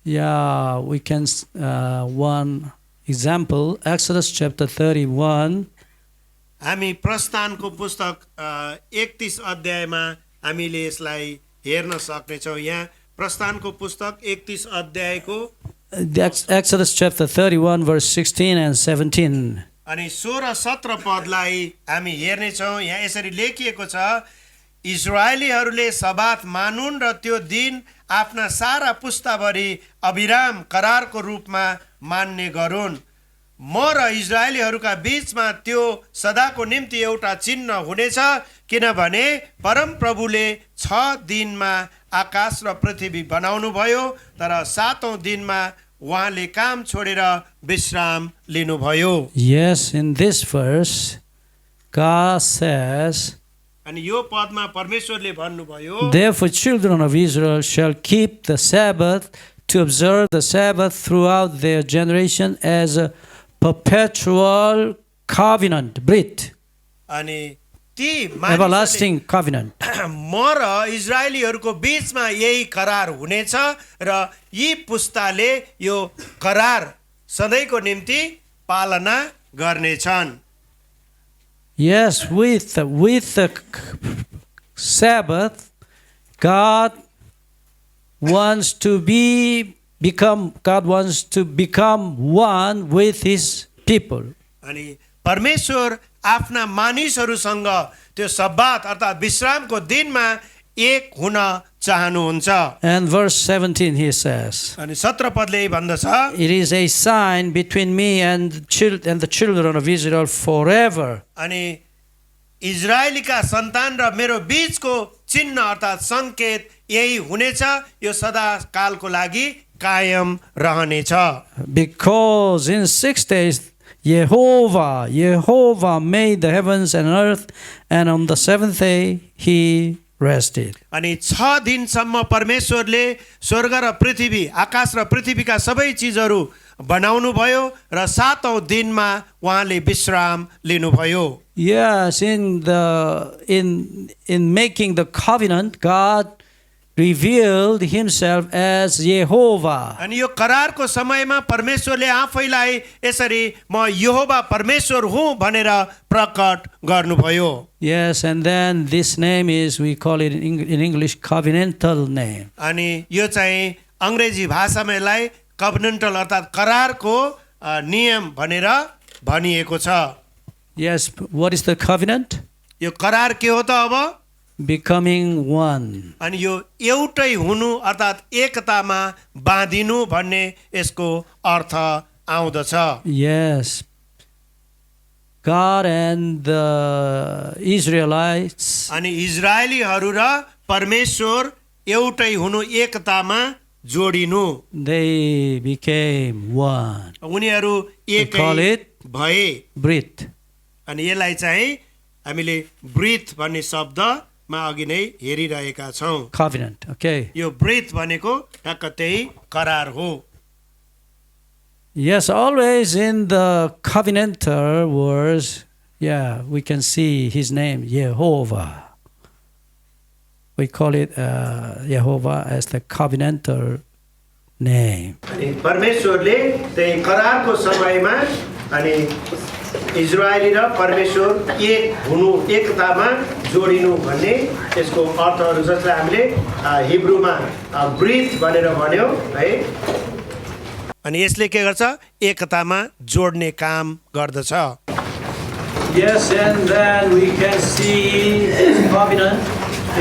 Yeah, we can, one example, Exodus chapter 31. हामी प्रस्थानको पुस्तक 31 अध्यायमा हामीले यसलाई हेर्न सक्नेछौँ। यहाँ प्रस्थानको पुस्तक 31 अध्यायको Exodus chapter 31, verse 16 and 17. अनि 16-17 पदलाई हामी हेर्नेछौँ। यहाँ यसरी लेखिएको छ, इस्राएलीहरूले सबात मानुन् र त्यो दिन आफ्ना सारा पुस्ताभरि अविराम करारको रूपमा मान्ने गरून्। म र इस्राएलीहरूका बीचमा त्यो सदाको निम्ति एउटा चिन्ह हुनेछ, किनभने परमप्रभुले 6 दिनमा आकाश र पृथ्वी बनाउनु भयो, तर 7औं दिनमा उहाँले काम छोडेर विश्राम लिनुभयो। Yes, in this verse, God says, अनि यो पदमा परमेश्वरले भन्नुभयो, therefore children of Israel shall keep the Sabbath to observe the Sabbath throughout their generation as a perpetual covenant, brit, अनि ती मानिसहरूले everlasting covenant. म र इजरायलीहरूको बीचमा यही करार हुनेछ र यी पुस्ताले यो करार सधैँको निम्ति पालना गर्नेछन्। Yes, with the Sabbath, God wants to become one with His people. अनि परमेश्वर आफ्ना मानिसहरूसँग त्यो सब्बात अर्थात् विश्रामको दिनमा एक हुन चाहनुहुन्छ। And verse 17 he says, अनि 17 पदले भन्दछ, it is a sign between me and the children of Israel forever. अनि इजरायलीका सन्तान र मेरो बीचको चिन्ह अर्थात् संकेत यही हुनेछ, यो सदा कालको लागि कायम रहनेछ। Because in 6 days Jehovah made the heavens and earth, and on the 7th day he rested. अनि 6 दिनसम्म परमेश्वरले स्वर्ग र पृथ्वी, आकाश र पृथ्वीका सबै चीजहरू बनाउनु भयो र 7औं दिनमा उहाँले विश्राम लिनुभयो। Yes, in making the covenant, God revealed himself as Jehovah. अनि यो करारको समयमा परमेश्वरले आफैलाई यसरी म यहोवा परमेश्वर हुँ भनेर प्रकट गर्नुभयो। Yes, and then this name is, we call it in English, covenantal name. अनि यो चाहिँ अंग्रेजी भाषामा यसलाई कभनेन्टल अर्थात् करारको नियम भनेर भनिएको छ। Yes, what is the covenant? यो करार के हो त अब? Becoming one. अनि यो एउटै हुनु अर्थात् एकतामा बाँधिनु भन्ने यसको अर्थ आउँदछ। Yes. God and the Israelites, अनि इजरायलीहरू र परमेश्वर एउटै हुनु, एकतामा जोडिनु, they became one. उनीहरू We call एकै it भए। Brit. अनि यसलाई चाहिँ हामीले ब्रिथ भन्ने शब्दमा अघि नै हेरिरहेका छौँ। Covenant, okay. यो ब्रिथ भनेको ठ्याक्क त्यही करार हो। Yes, always in the covenanter words, we can see his name, Jehovah. We call it Jehovah as the covenanter name. अनि परमेश्वरले त्यही करारको समयमा अनि इजरायली र परमेश्वर एक हुनु, एकतामा जोडिनु भन्ने यसको अर्थहरू जसलाई हामीले हिब्रूमा ब्रिथ भनेर भन्यौँ है। अनि यसले के गर्छ एकतामा जोड्ने काम गर्दछ Yes, and then we can see His covenant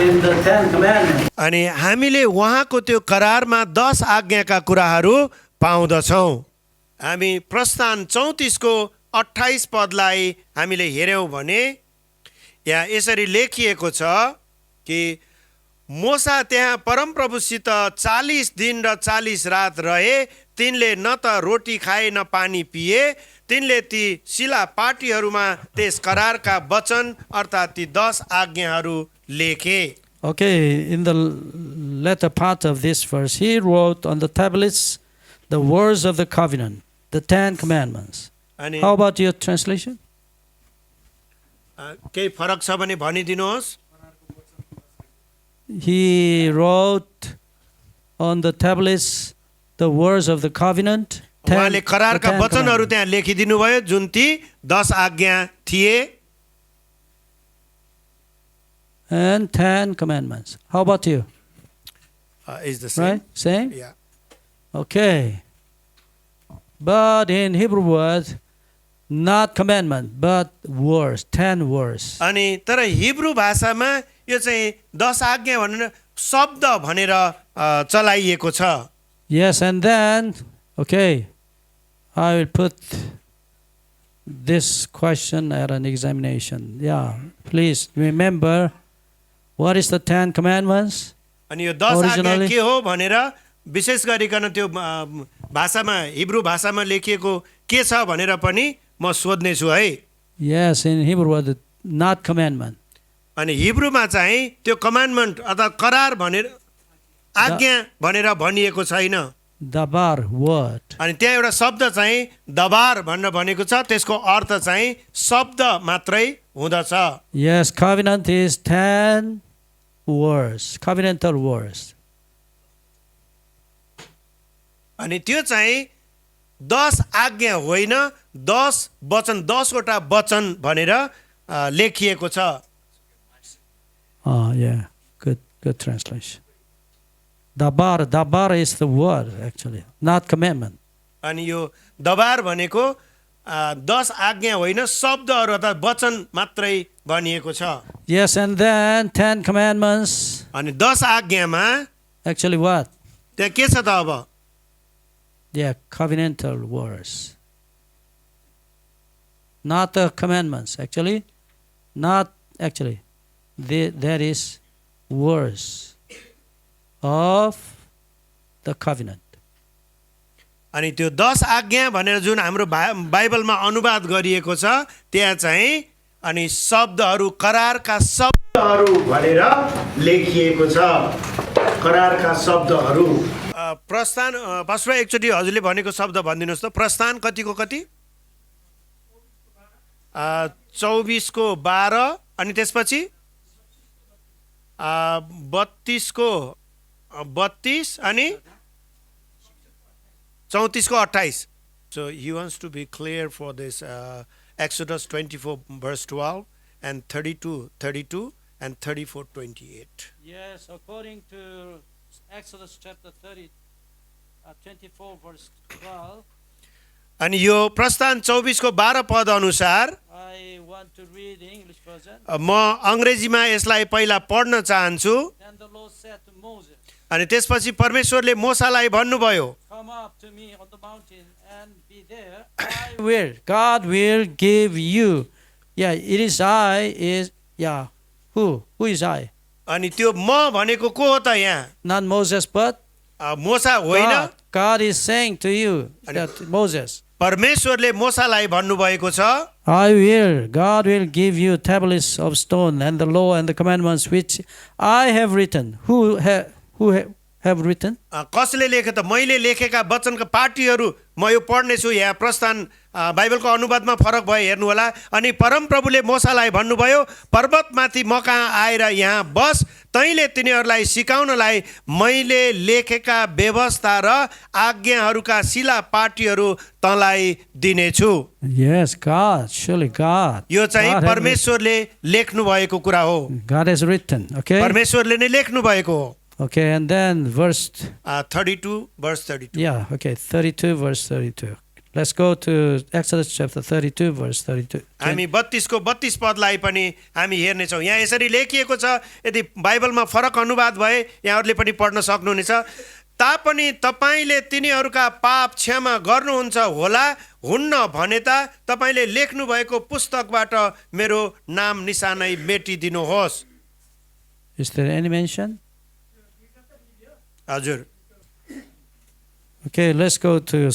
in the Ten Commandments. अनि हामीले उहाँको त्यो करारमा 10 आज्ञाका कुराहरू पाउँदछौँ हामी प्रस्थान 34 को 28 पदलाई हामीले हेर्यौँ भने यहाँ यसरी लेखिएको छ कि मोसा त्यहाँ परमप्रभुसित 40 दिन र 40 रात रहे तिनले न त रोटी खाए न पानी पिए तिनले ती शिला पाटीहरूमा त्यस करारका वचन अर्थात् ती 10 आज्ञाहरू लेखे Okay, in the latter part of this verse, he wrote on the tablets the words of the covenant, the Ten Commandments. अनि How about your translation? केही फरक छ भने भनिदिनुहोस् He wrote on the tablets the words of the covenant. उहाँले the करारका 10 वचनहरू commandments. त्यहाँ लेखिदिनु भयो जुन ती 10 आज्ञा थिए And 10 commandments. How about you? Is the same Right? Same? Yeah Okay. But in Hebrew word, not commandment, but words, 10 words. अनि तर हिब्रू भाषामा यो चाहिँ 10 आज्ञा भनेर शब्द भनेर चलाइएको छ Yes, and then, okay, I will put this question at an examination. Yeah, please remember, what is the 10 commandments? अनि यो 10 आज्ञा Originally- के हो भनेर विशेष गरिकन त्यो भाषामा हिब्रू भाषामा लेखिएको के छ भनेर पनि म सोध्ने छु है Yes, in Hebrew word, not commandment. अनि हिब्रूमा चाहिँ त्यो कमान्डमेन्ट अथवा करार भनेर आज्ञा भनेर भनिएको छैन Dabar word. अनि त्यहाँ एउटा शब्द चाहिँ दबार भनेर भनेको छ त्यसको अर्थ चाहिँ शब्द मात्रै हुँदछ Yes, covenant is 10 words, covenantal words. अनि त्यो चाहिँ 10 आज्ञा होइन 10 वचन 10 वटा वचन भनेर लेखिएको छ Oh, yeah, good translation. Dabar is the word, actually, not commandment. अनि यो दबार भनेको 10 आज्ञा होइन शब्दहरू अथवा वचन मात्रै भनिएको छ Yes, and then 10 commandments, अनि 10 आज्ञामा actually what? त्यहाँ के छ त अब Yeah, covenantal words. Not the commandments, actually. Not actually. There is words of the covenant. अनि त्यो 10 आज्ञा भनेर जुन हाम्रो बाइबलमा अनुवाद गरिएको छ त्यहाँ चाहिँ अनि शब्दहरू करारका शब्दहरू भनेर लेखिएको छ करारका शब्दहरू प्रस्थान पास्टर एकचोटि हजुरले भनेको शब्द भनिदिनुहोस् त प्रस्थान कतिको कति 24 को 12 अनि त्यसपछि 32 को 32 अनि 34 को 28 so he wants to be clear for this Exodus 24 verse 12 and 32 and 34:28 Yes, according to Exodus chapter 24 verse 12. अनि यो प्रस्थान 24 को 12 पद अनुसार I want to read the English version. म अंग्रेजीमा यसलाई पहिला पढ्न चाहन्छु And the Lord said to Moses, अनि त्यसपछि परमेश्वरले मोसालाई भन्नुभयो come up to me on the mountain and be there. I will. God will give you. Yeah, it is I is, yeah. Who is I? अनि त्यो म भनेको को हो त यहाँ Not Moses, but मोसा होइन God is saying to you, that Moses, परमेश्वरले मोसालाई भन्नुभएको छ I will. God will give you tablets of stone and the law and the commandments which I have written. Who have written? कसले लेखे त मैले लेखेका वचनका पाटीहरू म यो पढ्ने छु यहाँ प्रस्थान बाइबलको अनुवादमा फरक भयो हेर्नु होला अनि परमप्रभुले मोसालाई भन्नुभयो पर्वतमाथि म कहाँ आएर यहाँ बस तैँले तिनीहरूलाई सिकाउनलाई मैले लेखेका व्यवस्था र आज्ञाहरूका शिला पाटीहरू तँलाई दिनेछु Yes, God. Surely God. यो चाहिँ God has परमेश्वरले लेख्नु भएको कुरा हो written. God has written. Okay. परमेश्वरले नै लेख्नु भएको हो Okay, and then verse, 32 verse 32. yeah, okay, 32, verse 32. Let's go to Exodus chapter 32, verse 32. हामी 32 को 32 पदलाई पनि हामी हेर्नेछौँ। यहाँ यसरी लेखिएको छ, यदि बाइबलमा फरक अनुवाद भए यहाँहरूले पनि पढ्न सक्नुहुनेछ। तापनि तपाईले तिनीहरूका पाप क्षमा गर्नुहुन्छ होला, हुन्न भने त तपाईले लेख्नु भएको पुस्तकबाट मेरो नाम निशानै मेटिदिनुहोस्। Is there any mention? हजुर, Okay, let's go to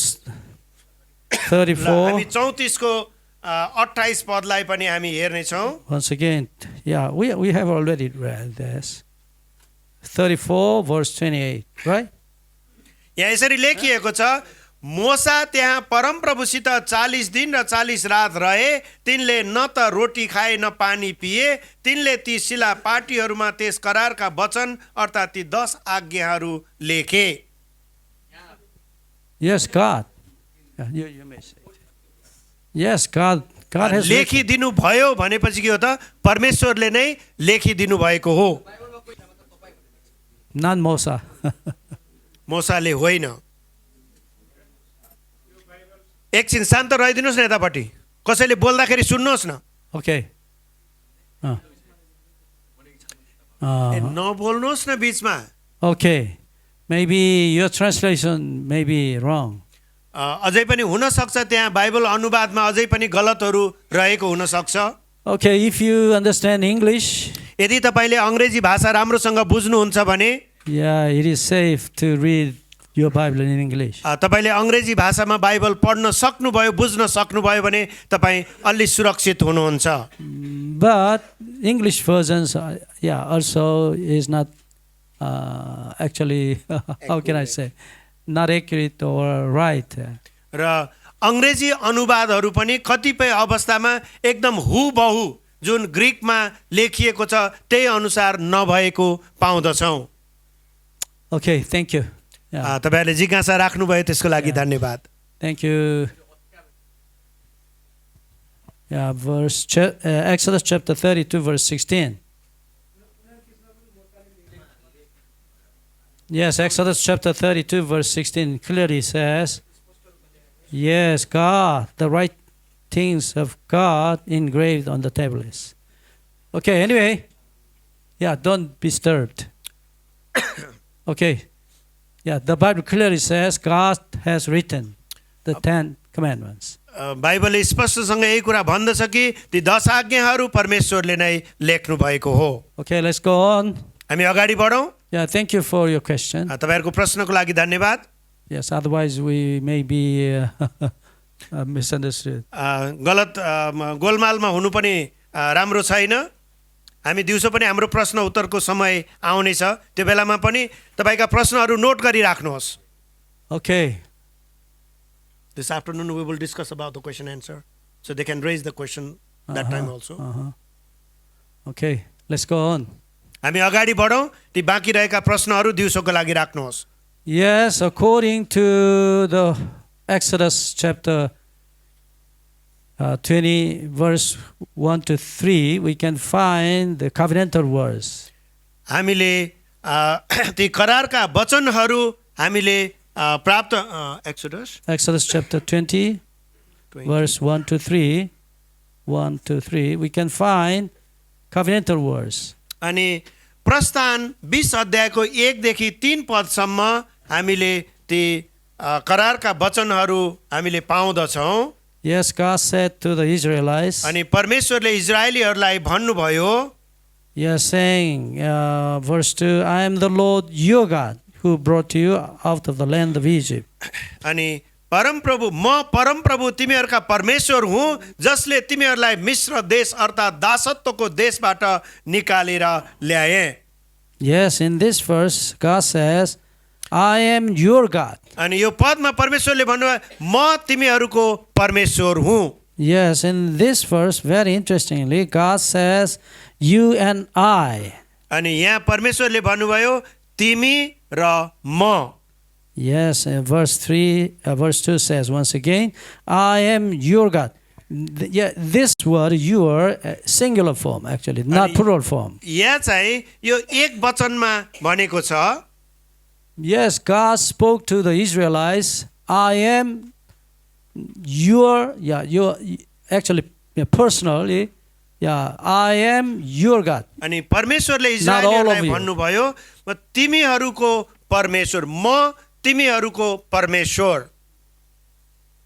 34. हामी 34 को 28 पदलाई पनि हामी हेर्नेछौँ। Once again, yeah, we have already read this. 34, verse 28, right? यहाँ यसरी लेखिएको छ, मोसा त्यहाँ परमप्रभुसित 40 दिन र 40 रात रहे, तिनले न त रोटी खाए न पानी पिए, तिनले ती शिला पाटीहरूमा त्यस करारका वचन अर्थात् ती 10 आज्ञाहरू लेखे। Yes, God. Yeah, you may say it. Yes, God has written. लेखिदिनु भयो भनेपछि के हो त? परमेश्वरले नै लेखिदिनु भएको हो, Not Moses. मोसाले होइन। एकछिन शान्त रहिदिनुहोस् न, यतापट्टि कसैले बोल्दाखेरि सुन्नुहोस् न। Okay. नबोल्नुहोस् न बिचमा। Okay. Maybe your translation may be wrong. अझै पनि हुन सक्छ त्यहाँ बाइबल अनुवादमा अझै पनि गलतहरू रहेको हुन सक्छ। Okay, if you understand English, यदि तपाईले अंग्रेजी भाषा राम्रोसँग बुझ्नुहुन्छ भने yeah, it is safe to read your Bible in English. तपाईले अंग्रेजी भाषामा बाइबल पढ्न सक्नुभयो, बुझ्न सक्नुभयो भने तपाईँ अलि सुरक्षित हुनुहुन्छ। But English versions, yeah, also is not actually, how can I say, not accurate or right. र अंग्रेजी अनुवादहरू पनि कतिपय अवस्थामा एकदम हुबहु जुन ग्रीकमा लेखिएको छ त्यही अनुसार नभएको पाउँदछौँ। Okay, thank you. Yeah. तपाईहरुले जिज्ञासा राख्नुभयो त्यसको लागि धन्यवाद। Thank you. Yeah, Exodus chapter 32, verse 16. Yes, Exodus chapter 32, verse 16 clearly says, yes, God, the right things of God engraved on the tablets. Okay, anyway, yeah, don't be disturbed. Okay, yeah, the Bible clearly says God has written the 10 commandments. बाइबलले स्पष्टसँग यही कुरा भन्दछ कि ती 10 आज्ञाहरू परमेश्वरले नै लेख्नु भएको हो। Okay, let's go on. हामी अगाडि बढौं। Yeah, thank you for your question. तपाईहरुको प्रश्नको लागि धन्यवाद। Yes, otherwise we may be misunderstood. गलत गोलमालमा हुनु पनि राम्रो छैन। हामी दिउँसो पनि हाम्रो प्रश्न उत्तरको समय आउने छ, त्यो बेलामा पनि तपाईका प्रश्नहरू नोट गरी राख्नुहोस्। Okay. This afternoon we will discuss about the question answer, so they can raise the question that time also. Okay, let's go on. हामी अगाडि बढौं। ती बाँकी रहेका प्रश्नहरू दिउँसोको लागि राख्नुहोस्। Yes, according to the Exodus chapter 20, verse 1 to 3, we can find the covenantal words. हामीले ती करारका वचनहरू हामीले प्राप्त Exodus chapter 20, verse 1 to 3, we can find covenantal words. अनि प्रस्थान 20 अध्यायको 1 देखि 3 पदसम्म हामीले ती करारका वचनहरू हामीले पाउँदछौँ। Yes, God said to the Israelites, अनि परमेश्वरले इजरायलीहरूलाई भन्नुभयो, yes, saying, verse 2, I am the Lord your God who brought you out of the land of Egypt. अनि परमप्रभु म परमप्रभु तिमीहरूका परमेश्वर हुँ जसले तिमीहरूलाई मिस्र देश अर्थात् दासत्वको देशबाट निकालेर ल्याए। Yes, in this verse, God says, I am your God. अनि यो पदमा परमेश्वरले भन्नुभयो म तिमीहरूको परमेश्वर हुँ। Yes, in this verse, very interestingly, God says, you and I. अनि यहाँ परमेश्वरले भन्नुभयो तिमी र म। Yes, verse 2 says once again, I am your God. Yeah, this word your singular form actually, not plural form. यहाँ चाहिँ यो एक वचनमा भनेको छ. Yes, God spoke to the Israelites, I am your, actually, personally, I am your God. अनि परमेश्वरले Not all of इस्राएलीहरूलाई you. भन्नुभयो म तिमीहरूको परमेश्वर, म तिमीहरूको परमेश्वर,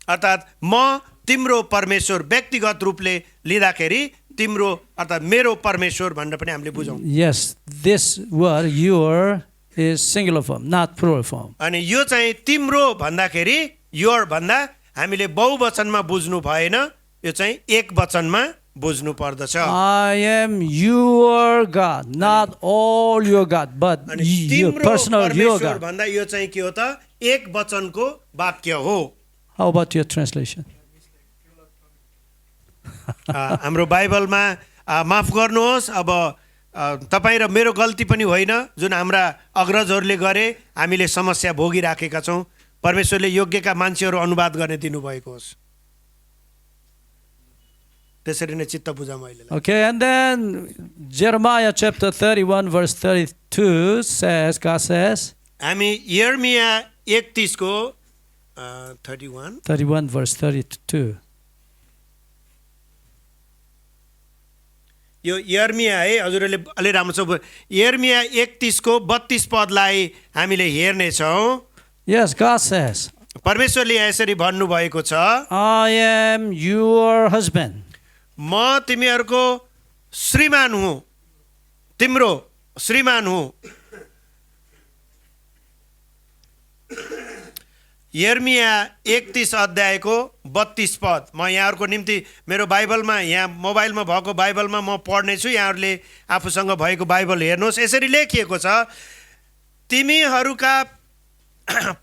अर्थात् म तिम्रो परमेश्वर व्यक्तिगत रूपले लिँदाखेरि तिम्रो अर्थात् मेरो परमेश्वर भनेर पनि हामीले बुझौँ. Yes, this word your is singular form, not plural form. अनि यो चाहिँ तिम्रो भन्दाखेरि योर भन्दा हामीले बहुवचनमा बुझ्नु भएन, यो चाहिँ एक वचनमा बुझ्नु पर्दछ. I am your God, not all your God, but अनि your तिम्रो personal your परमेश्वर God. भन्दा यो चाहिँ के हो त, एक वचनको वाक्य हो. How about your translation? हाम्रो बाइबलमा माफ गर्नुहोस्, अब तपाईँ र मेरो गल्ती पनि होइन, जुन हाम्रा अग्रजहरूले गरे हामीले समस्या भोगिराखेका छौँ. परमेश्वरले योग्यका मान्छेहरू अनुवाद गर्ने दिनुभएको होस्. त्यसरी नै चित्त बुझाउँ अहिले. Okay, and then Jeremiah chapter 31 verse 32 says, God says, हामी यर्मिया 31 को 31 verse 32. यो यर्मिया है, हजुरहरूले अलि राम्रो छ. यर्मिया 31 को 32 पदलाई हामीले हेर्नेछौँ. Yes, God says, परमेश्वरले यहाँ यसरी भन्नुभएको छ, I am your husband. म तिमीहरूको श्रीमान हुँ, तिम्रो श्रीमान हुँ. यर्मिया 31 अध्यायको 32 पद म यहाँहरूको निम्ति मेरो बाइबलमा, यहाँ मोबाइलमा भएको बाइबलमा म पढ्नेछु. यहाँहरूले आफूसँग भएको बाइबल हेर्नुहोस्. यसरी लेखिएको छ, तिमीहरूका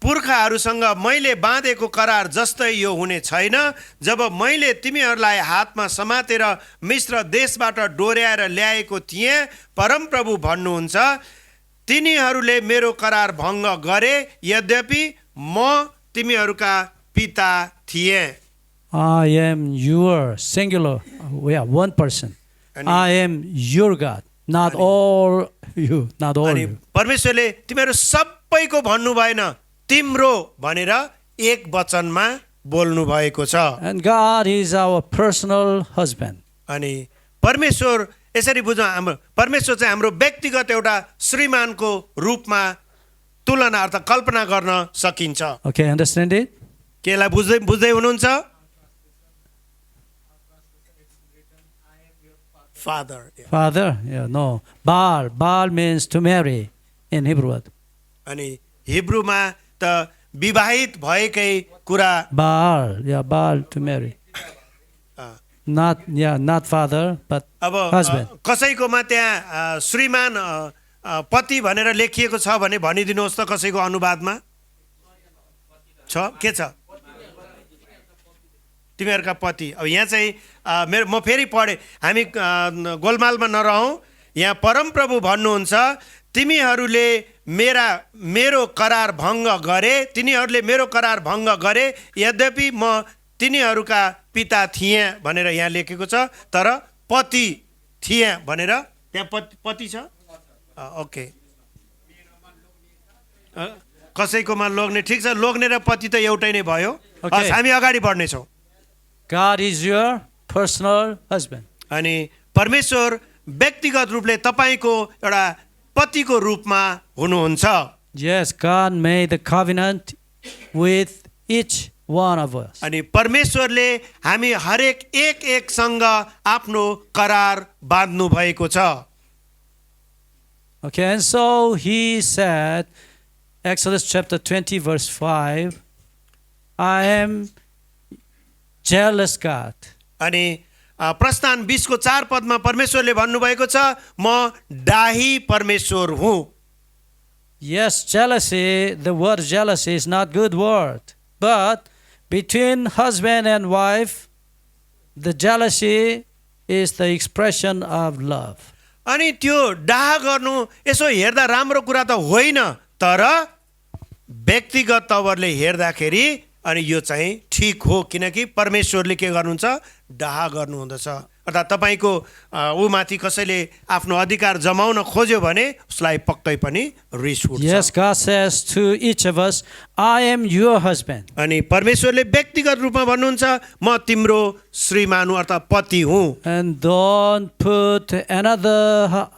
पुर्खाहरूसँग मैले बाँधेको करार जस्तै यो हुने छैन. जब मैले तिमीहरूलाई हातमा समातेर मिस्र देशबाट डोर्याएर ल्याएको थिएँ, परमप्रभु भन्नुहुन्छ, तिनीहरूले मेरो करार भङ्ग गरे, यद्यपि म तिमीहरूका पिता थिएँ. I am your singular, one person. I am your God, not all you, not all अनि you. परमेश्वरले तिमीहरू सबैको भन्नु भएन, तिम्रो भनेर एक वचनमा बोल्नु भएको छ. And God is our personal husband. अनि परमेश्वर यसरी बुझौँ, हाम्रो परमेश्वर चाहिँ हाम्रो व्यक्तिगत एउटा श्रीमानको रूपमा तुलना अर्थात् कल्पना गर्न सकिन्छ. Okay, understand it? केलाई बुझ्दै हुनुहुन्छ? Father. Father? Yeah, no. Baal means to marry in Hebrew. अनि हिब्रूमा त विवाहित भएकै कुरा. Baal to marry. Not father, but अब husband. कसैकोमा त्यहाँ श्रीमान पति भनेर लेखिएको छ भने भनिदिनुहोस् त, कसैको अनुवादमा छ के छ? तिमीहरूका पति. अब यहाँ चाहिँ म फेरि पढेँ, हामी गोलमालमा नरहौँ. यहाँ परमप्रभु भन्नुहुन्छ, तिमीहरूले मेरो करार भङ्ग गरे, तिनीहरूले मेरो करार भङ्ग गरे, यद्यपि म तिनीहरूका पिता थिएँ भनेर यहाँ लेखेको छ, तर पति थिएँ भनेर त्यहाँ पति छ. ओके, कसैकोमा लोग्ने, ठिक छ, लोग्ने र पति त एउटै नै भयो. हामी अगाडि बढ्नेछौँ. God is your personal husband. अनि परमेश्वर व्यक्तिगत रूपले तपाईँको एउटा पतिको रूपमा हुनुहुन्छ. Yes, God made the covenant with each one of us. अनि परमेश्वरले हामी हरेक एकसँग आफ्नो करार बाँध्नु भएको छ. Okay, and so he said, Exodus chapter 20 verse 5, I am jealous God. अनि प्रस्थान 20 को 4 पदमा परमेश्वरले भन्नुभएको छ, म डाही परमेश्वर हुँ. Yes, jealousy, the word jealousy is not good word, but between husband and wife, the jealousy is the expression of love. अनि त्यो डाहा गर्नु यसो हेर्दा राम्रो कुरा त होइन, तर व्यक्तिगत तवरले हेर्दाखेरि अनि यो चाहिँ ठिक हो, किनकि परमेश्वरले के गर्नुहुन्छ, डाहा गर्नुहुँदछ। अर्थात् तपाईँको ऊ माथि कसैले आफ्नो अधिकार जमाउन खोज्यो भने उसलाई पक्कै पनि रिस उठ्छ। Yes, God says to each of us, I am your husband. अनि परमेश्वरले व्यक्तिगत रूपमा भन्नुहुन्छ, म तिम्रो श्रीमान हुँ अर्थात् पति हुँ। And don't put another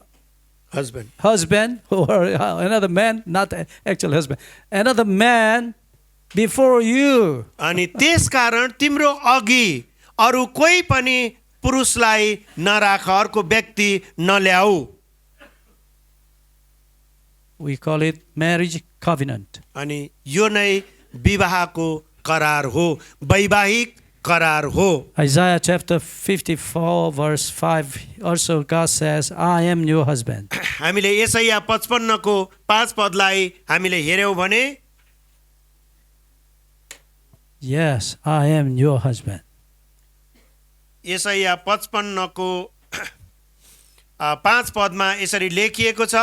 husband or another man, not actual husband, another man before you. अनि त्यसकारण तिम्रो अघि अरू कोही पनि पुरुषलाई नराख, अर्को व्यक्ति नल्याऊ। We call it marriage covenant. अनि यो नै विवाहको करार हो, वैवाहिक करार हो। Isaiah chapter 54 verse 5 also God says, I am your husband. हामीले यसैया 55 को 5 पदलाई हामीले हेर्यौं भने, Yes, I am your husband. यसैया 55 को 5 पदमा यसरी लेखिएको छ,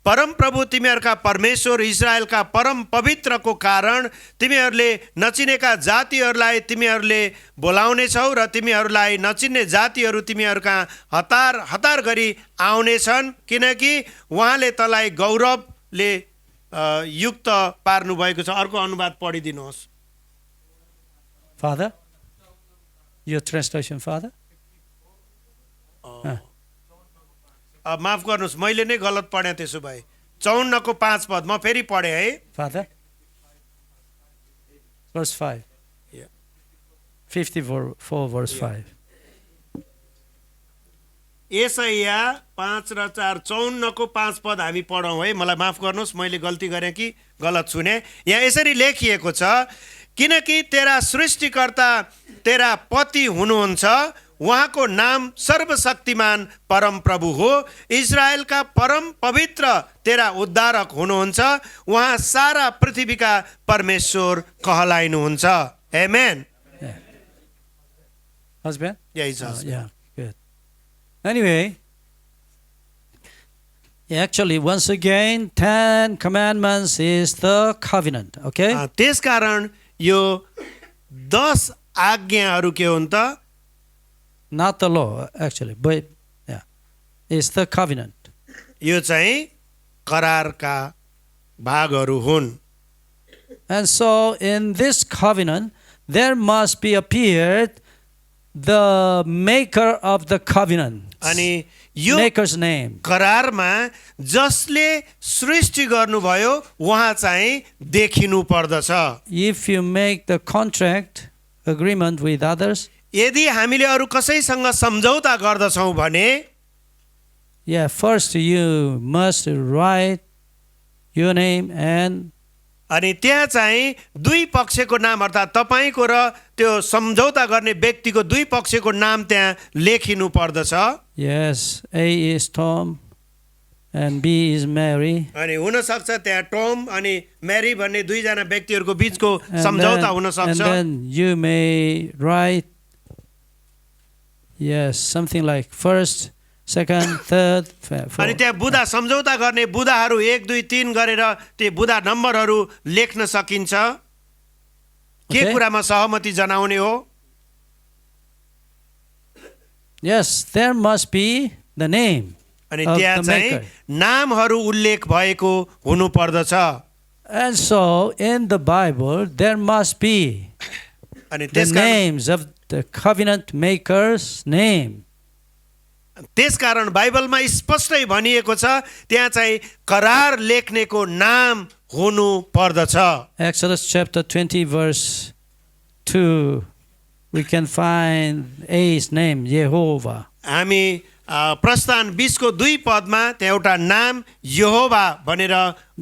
परमप्रभु तिमीहरूका परमेश्वर इजरायलका परम पवित्रको कारण तिमीहरूले नचिनेका जातिहरूलाई तिमीहरूले बोलाउनेछौ र तिमीहरूलाई नचिन्ने जातिहरू तिमीहरूका हतार हतार गरी आउनेछन्, किनकि उहाँले तँलाई गौरवले युक्त पार्नु भएको छ। अर्को अनुवाद पढिदिनुहोस्। Father? Your translation, Father? माफ गर्नुहोस्, मैले नै गलत पढेँ। त्यसो भए 54 को 5 पद म फेरि पढेँ है। Father? Verse 5. Yeah. 54 verse 5. यसैया 5 र 4 54 को 5 पद हामी पढौँ है। मलाई माफ गर्नुहोस्, मैले गल्ती गरेँ कि गलत सुने। यहाँ यसरी लेखिएको छ, किनकि तेरा सृष्टिकर्ता तेरा पति हुनुहुन्छ, उहाँको नाम सर्वशक्तिमान परम प्रभु हो, इजरायलका परम पवित्र तेरा उद्धारक हुनुहुन्छ, उहाँ सारा पृथ्वीका परमेश्वर कहलाइनुहुन्छ। आमेन। Husband? Yeah, he's husband. Yeah, good. Anyway, actually, once again, 10 commandments is the covenant, okay? त्यसकारण यो 10 आज्ञाहरू के हुन् त? Not the law, actually, but yeah, it's the covenant. यो चाहिँ करारका भागहरू हुन्। And so, in this covenant, there must be appeared the maker of the covenant. अनि यो Maker's name. करारमा जसले सृष्टि गर्नुभयो उहाँ चाहिँ देखिनु पर्दछ। If you make the contract agreement with others, यदि हामीले अरू कसैसँग सम्झौता गर्दछौँ भने, yeah, first you must write your name and अनि त्यहाँ चाहिँ दुई पक्षको नाम अर्थात् तपाईँको र त्यो सम्झौता गर्ने व्यक्तिको दुई पक्षको नाम त्यहाँ लेखिनु पर्दछ। yes, A is Tom and B is Mary. अनि हुन सक्छ त्यहाँ टम अनि मेरी भन्ने दुईजना व्यक्तिहरूको बीचको सम्झौता हुन And सक्छ। then you may write, yes, something like first, second, third, अनि fourth. त्यहाँ बुधा सम्झौता गर्ने बुधाहरू 1 2 3 गरेर त्यो बुधा नम्बरहरू लेख्न सकिन्छ। के Okay. कुरामा सहमति जनाउने हो? Yes, there must be the name अनि of त्यहाँ the चाहिँ maker. नामहरू उल्लेख भएको हुनु पर्दछ। And so in the Bible, there must be अनि the त्यसकारण names of the covenant maker's name. त्यसकारण बाइबलमा स्पष्टै भनिएको छ त्यहाँ चाहिँ करार लेख्नेको नाम हुनु पर्दछ। Exodus chapter 20 verse 2, we can find A's name, Jehovah. हामी प्रस्थान 20 को 2 पदमा त्यहाँ एउटा नाम यहोवा भनेर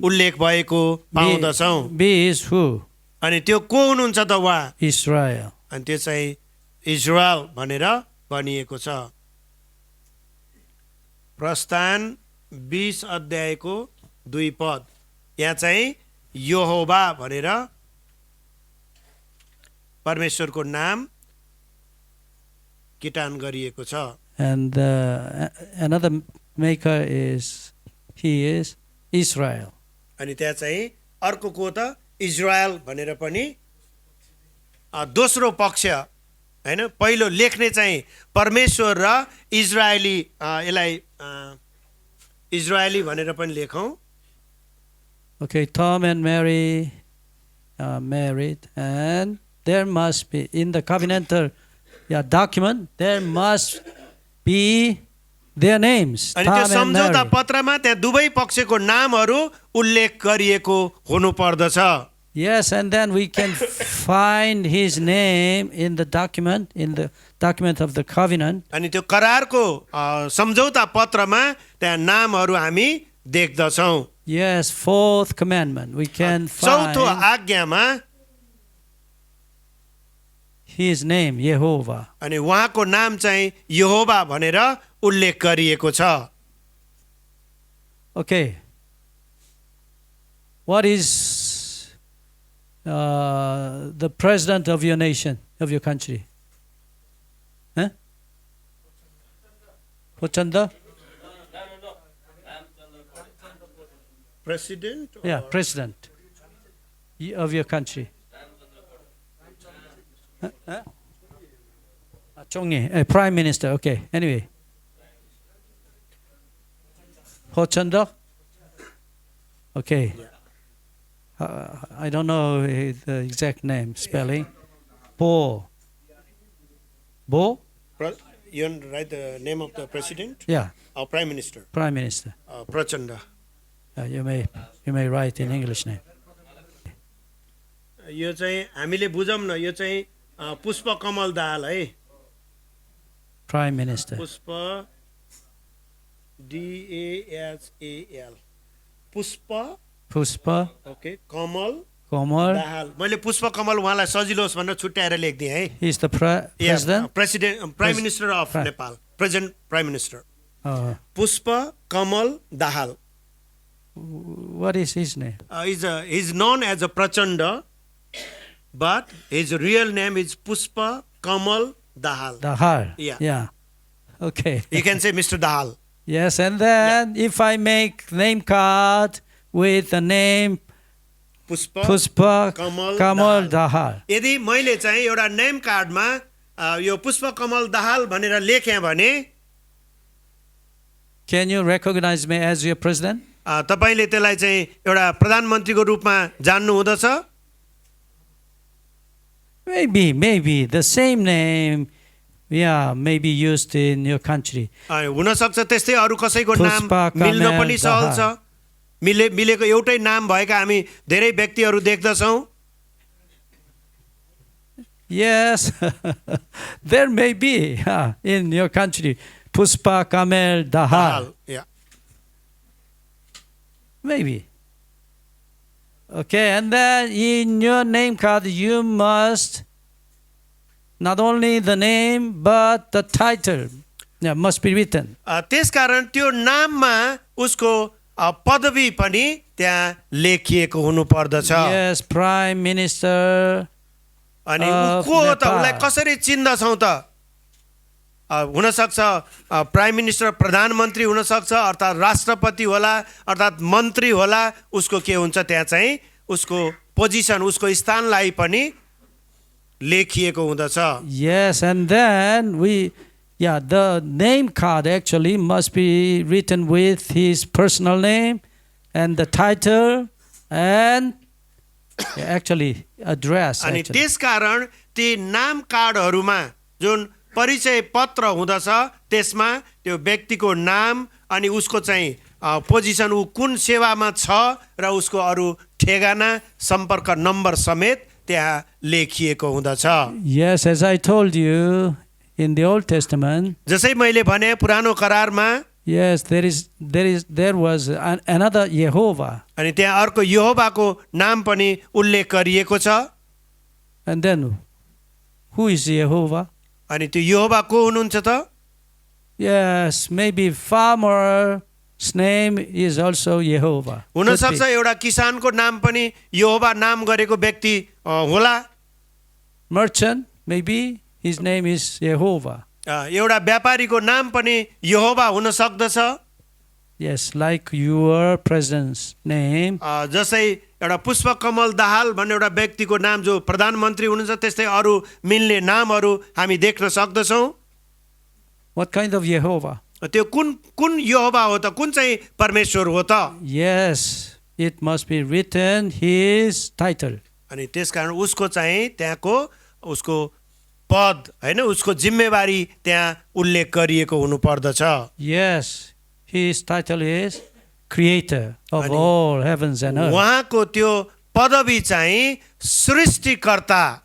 उल्लेख भएको पाउँदछौँ। B is who? अनि त्यो को हुनुहुन्छ त उहाँ? Israel. अनि त्यो चाहिँ इजरायल भनेर भनिएको छ। प्रस्थान 20 अध्यायको 2 पद यहाँ चाहिँ यहोवा भनेर परमेश्वरको नाम किटान गरिएको छ। And another maker is, he is Israel. अनि त्यहाँ चाहिँ अर्को को त इजरायल भनेर पनि दोस्रो पक्ष हैन पहिलो लेख्ने चाहिँ परमेश्वर र इजरायली यसलाई इजरायली भनेर पनि लेखौँ Okay, Tom and Mary are married, and there must be in the covenantal document there must be their names. अनि त्यो Tom and सम्झौता Mary. पत्रमा त्यहाँ दुवै पक्षको नामहरू उल्लेख गरिएको हुनुपर्दछ Yes, and then we can find his name in the document of the covenant. अनि त्यो करारको सम्झौता पत्रमा त्यहाँ नामहरू हामी देख्दछौँ Yes, fourth commandment. We can चौथो find आज्ञामा his name, Yehovah. अनि उहाँको नाम चाहिँ यहोवा भनेर उल्लेख गरिएको छ Okay. What is the president of your nation, of your country? Huh? Pochanda? President Yeah, president of your country. Huh? Chongi, prime minister. Okay. Anyway. Pochanda? Okay. I don't know the exact name, spelling. Bo. You want to write the name of the president Yeah, or prime minister prime minister. Prachanda You may write in English name. यो चाहिँ हामीले बुझौँ न यो चाहिँ पुष्प कमल दाहाल है Prime minister. पुष्प DASAL पुष्प Puspa okay कमल Komar. Dahal मैले पुष्प कमल उहाँलाई सजिलो होस् भनेर छुट्याएर लेखिदिएँ है He's the president. President prime minister of Nepal present prime minister Pushpa Kamal Dahal What is his name? He's known as a Prachanda, but his real name is Puspa Kamal Dahal. Dahal. Yeah. Okay. You can say Mr. Dahal. Yes, and then if I make name card with the name Puspa Puspa Kamal Kamal Dahal. Dahal. यदि मैले चाहिँ एउटा name कार्डमा यो पुष्प कमल दाहाल भनेर लेखेँ भने Can you recognize me as your president? तपाईले त्यसलाई चाहिँ एउटा प्रधानमन्त्रीको रूपमा जान्नु हुँदछ Maybe the same name, may be used in your country. हुन सक्छ त्यस्तै अरू कसैको नाम पुष्पा मिल्न कमल पनि सहल छ मिलेको एउटै नाम भएका हामी धेरै व्यक्तिहरू देख्दछौँ Yes, there may be in your country Puspa Kamel Dahal. Yeah. Maybe. Okay, and then in your name card you must not only the name but the title must be written. त्यसकारण त्यो नाममा उसको पदवी पनि त्यहाँ लेखिएको हुनु पर्दछ Yes, Prime Minister. अनि ऊ को हो त उसलाई कसरी चिन्दछौँ त हुन सक्छ प्राइम मिनिस्टर प्रधानमन्त्री हुन सक्छ अर्थात् राष्ट्रपति होला अर्थात् मन्त्री होला उसको के हुन्छ त्यहाँ चाहिँ उसको पोजिसन उसको स्थानलाई पनि लेखिएको हुँदछ Yes, and then the name card actually must be written with his personal name and the title and actually address. अनि Actually. त्यसकारण ती नाम कार्डहरूमा जुन परिचय पत्र हुँदछ त्यसमा त्यो व्यक्तिको नाम अनि उसको चाहिँ पोजिसन ऊ कुन सेवामा छ र उसको अरू ठेगाना सम्पर्क नम्बर समेत त्यहाँ लेखिएको हुँदछ Yes, as I told you in the Old Testament. जसै मैले भने पुरानो करारमा Yes, there was another Yehovah. अनि त्यहाँ अर्को यहोवाको नाम पनि उल्लेख गरिएको छ And then who is Yehovah? अनि त्यो यहोवा को हुनुहुन्छ त Yes, maybe farmer's name is also Yehovah. हुन सक्छ एउटा किसानको नाम पनि यहोवा नाम गरेको व्यक्ति होला Merchant, maybe his name is Yehovah. एउटा व्यापारीको नाम पनि यहोवा हुन सक्दछ Yes, like your president's name. जसै एउटा पुष्पकमल दाहाल भन्ने एउटा व्यक्तिको नाम जो प्रधानमन्त्री हुनुहुन्छ, त्यस्तै अरू मिल्ने नामहरू हामी देख्न सक्दछौँ। What kind of Jehovah? त्यो कुन यहोवा हो त, कुन चाहिँ परमेश्वर हो त? Yes, it must be written his title. अनि त्यसकारण उसको चाहिँ त्यहाँको उसको पद हैन, उसको जिम्मेवारी त्यहाँ उल्लेख गरिएको हुनुपर्दछ। Yes, his title is Creator of all heavens and earth. उहाँको त्यो पदवी चाहिँ सृष्टिकर्ता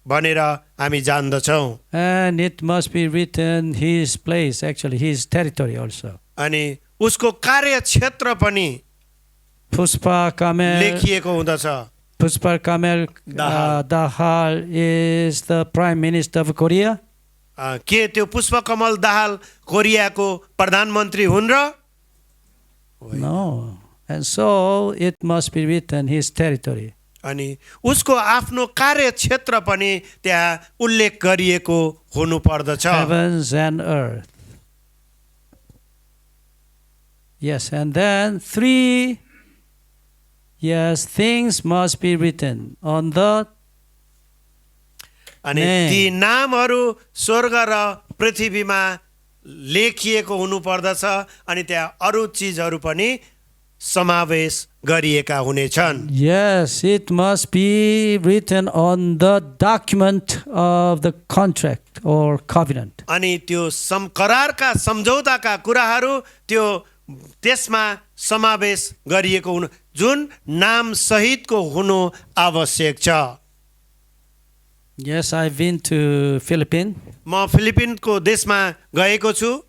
भनेर हामी जान्दछौँ। And it must be written his place, actually his territory also. अनि उसको कार्यक्षेत्र पनि Puspa Kamel, लेखिएको हुँदछ। Puspa Kamel Dahal is the Prime Minister of Korea. के त्यो पुष्पकमल दाहाल कोरियाको प्रधानमन्त्री हुन् र? No. And so it must be written his territory. अनि उसको आफ्नो कार्यक्षेत्र पनि त्यहाँ उल्लेख गरिएको हुनुपर्दछ। Heavens and earth. Yes, and then 3, yes, things must be written on the अनि ती नामहरू स्वर्ग र पृथ्वीमा लेखिएको हुनुपर्दछ अनि त्यहाँ अरू चीजहरू पनि समावेश गरिएका हुनेछन्। Yes, it must be written on the document of the contract or covenant. अनि त्यो करारका सम्झौताका कुराहरू त्यो त्यसमा समावेश गरिएको हुनु, जुन नाम सहितको हुनु आवश्यक छ। Yes, I've been to Philippines. म फिलिपिनको देशमा गएको छु।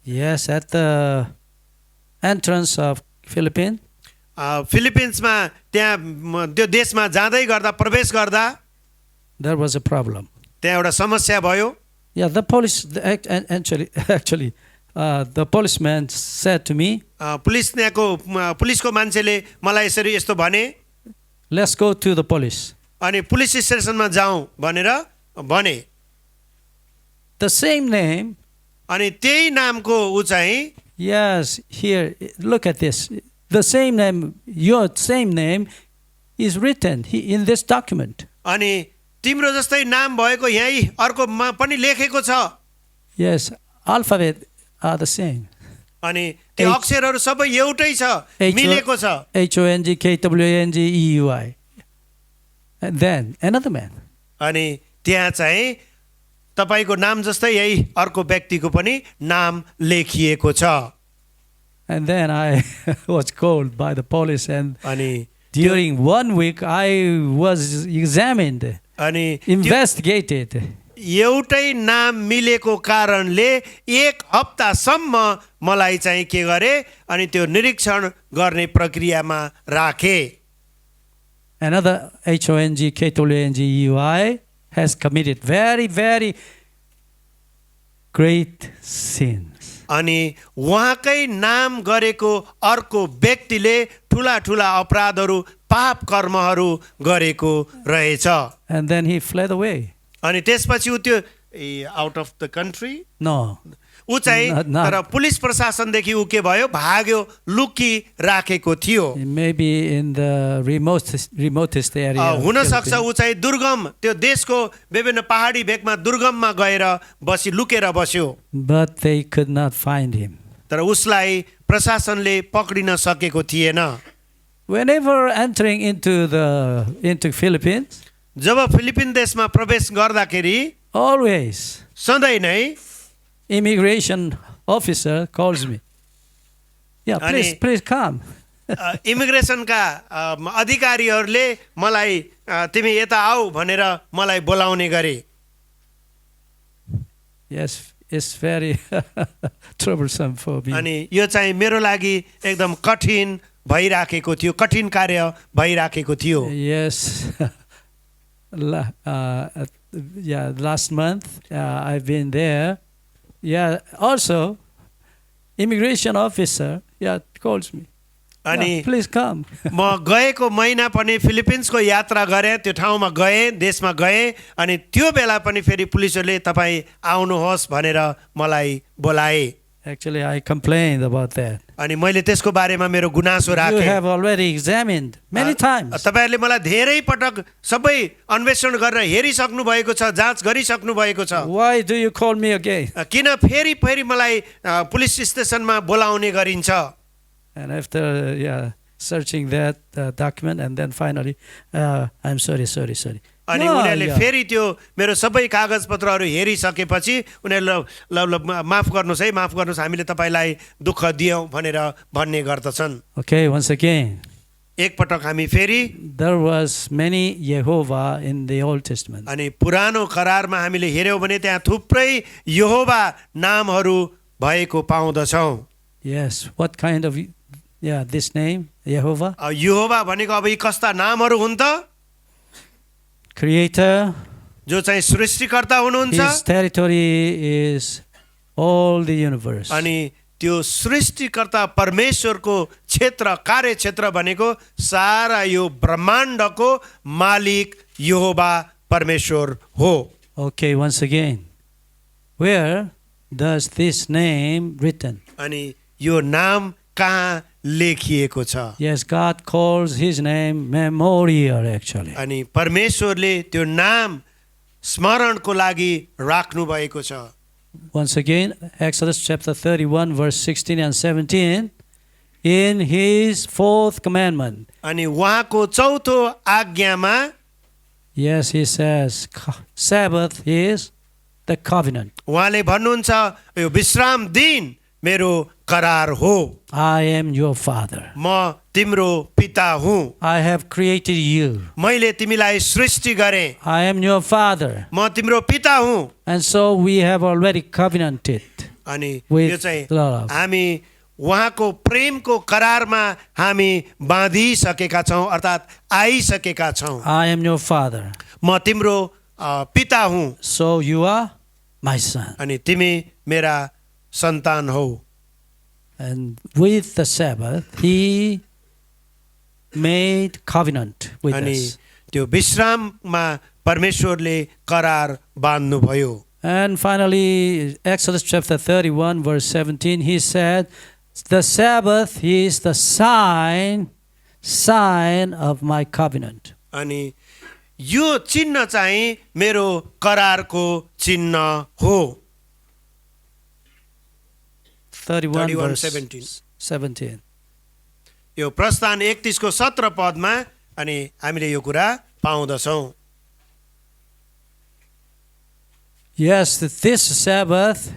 Yes, at the entrance of Philippines. फिलिपिन्समा त्यहाँ त्यो देशमा जाँदै गर्दा प्रवेश गर्दा There was a problem. त्यहाँ एउटा समस्या भयो। Yeah, the police actually the policeman said to me, पुलिसको मान्छेले मलाई यसरी यस्तो भने, let's go to the police. अनि पुलिस स्टेसनमा जाउँ भनेर भने। The same name. अनि त्यही नामको उ चाहिँ, yes, here, look at this. The same name, your same name is written in this document. अनि तिम्रो जस्तै नाम भएको यही अर्कोमा पनि लेखेको छ। Yes, alphabet are the same. अनि त्यो अक्षरहरू सबै एउटै छ, मिलेको छ। HONGKWANGEUI. And then another man. अनि त्यहाँ चाहिँ तपाईको नाम जस्तै यही अर्को व्यक्तिको पनि नाम लेखिएको छ। And then I was called by the police, and अनि during 1 week I was examined, अनि investigated. एउटै नाम मिलेको कारणले 1 हप्तासम्म मलाई चाहिँ के गरे, अनि त्यो निरीक्षण गर्ने प्रक्रियामा राखे। Another HONGKWANGEUI has committed very, very great sins. अनि उहाँकै नाम गरेको अर्को व्यक्तिले ठुला ठुला अपराधहरू पाप कर्महरू गरेको रहेछ। And then he fled away. अनि त्यसपछि उ त्यो out of the country, No. उ चाहिँ तर पुलिस प्रशासनदेखि उ के भयो, भाग्यो, लुकी राखेको थियो। Maybe in the remotest area. हुन सक्छ उ चाहिँ दुर्गम, त्यो देशको विभिन्न पहाडी भेगमा दुर्गममा गएर लुकेर बस्यो। But they could not find him. तर उसलाई प्रशासनले पक्रिन सकेको थिएन। Whenever entering into Philippines, जब फिलिपिन देशमा प्रवेश गर्दाखेरि always सधैँ नै immigration officer calls me. Yeah, please come. इमिग्रेसनका अधिकारीहरूले मलाई तिमी यता आऊ भनेर मलाई बोलाउने गरे। Yes, it's very troublesome for me. अनि यो चाहिँ मेरो लागि एकदम कठिन भइराखेको थियो, कठिन कार्य भइराखेको थियो। Yes. Yeah, last month I've been there. Yeah, also immigration officer calls me. अनि please come. म गएको महिना पनि फिलिपिन्सको यात्रा गरेँ, त्यो ठाउँमा गएँ, देशमा गएँ, अनि त्यो बेला पनि फेरि पुलिसहरूले तपाईँ आउनुहोस् भनेर मलाई बोलाए। Actually, I complained about that. अनि मैले त्यसको बारेमा मेरो गुनासो You राखेँ have already examined many times. तपाईँहरूले मलाई धेरै पटक सबै अन्वेषण गरेर हेरिसक्नु भएको छ, जाँच गरिसक्नु भएको छ। Why do you call me again? किन फेरि फेरि मलाई पुलिस स्टेसनमा बोलाउने गरिन्छ? And after searching that document, and then finally, I'm sorry. अनि Yeah, उनीहरूले yeah. फेरि त्यो मेरो सबै कागजपत्रहरू हेरिसकेपछि उनीहरूले ल माफ गर्नुहोस् है, माफ गर्नुहोस्, हामीले तपाईँलाई दुःख दियौँ भनेर भन्ने गर्दछन्। Okay, once again, एकपटक हामी फेरि there was many Jehovah in the Old Testament. अनि पुरानो करारमा हामीले हेऱ्यौँ भने त्यहाँ थुप्रै यहोवा नामहरू भएको पाउँदछौँ। Yes, what kind of this name, Jehovah? यहोवा भनेको अब यी कस्ता नामहरू हुन् त? Creator. जो चाहिँ सृष्टिकर्ता हुनुहुन्छ His territory is all the universe. अनि त्यो सृष्टिकर्ता परमेश्वरको क्षेत्र, कार्यक्षेत्र भनेको सारा यो ब्रह्माण्डको मालिक यहोवा परमेश्वर हो। Okay, once again, where does this name written? अनि यो नाम कहाँ लेखिएको छ? Yes, God calls his name memorial actually. अनि परमेश्वरले त्यो नाम स्मरणको लागि राख्नु भएको छ। Once again, Exodus chapter 31 verse 16 and 17, in his fourth commandment. अनि उहाँको चौथो आज्ञामा Yes, he says Sabbath is the covenant. उहाँले भन्नुहुन्छ यो विश्राम दिन मेरो करार हो। I am your father. म तिम्रो पिता हुँ। I have created you. मैले तिमीलाई सृष्टि गरेँ। I am your father. म तिम्रो पिता हुँ। And so we have already covenanted. अनि With यो चाहिँ love. हामी उहाँको प्रेमको करारमा हामी बाँधिसकेका छौँ, अर्थात् आइसकेका छौँ। I am your father. म तिम्रो पिता हुँ So you are my son. अनि तिमी मेरा सन्तान हौ। And with the Sabbath, he made covenant with अनि us. त्यो विश्राममा परमेश्वरले करार बाँध्नुभयो। And finally, Exodus chapter 31, verse 17, he said, the Sabbath is the sign of my covenant. अनि यो चिन्ह चाहिँ मेरो करारको चिन्ह हो। 31 verse 17. 17. यो प्रस्थान 31 को 17 पदमा अनि हामीले यो कुरा पाउँदछौँ। Yes, this Sabbath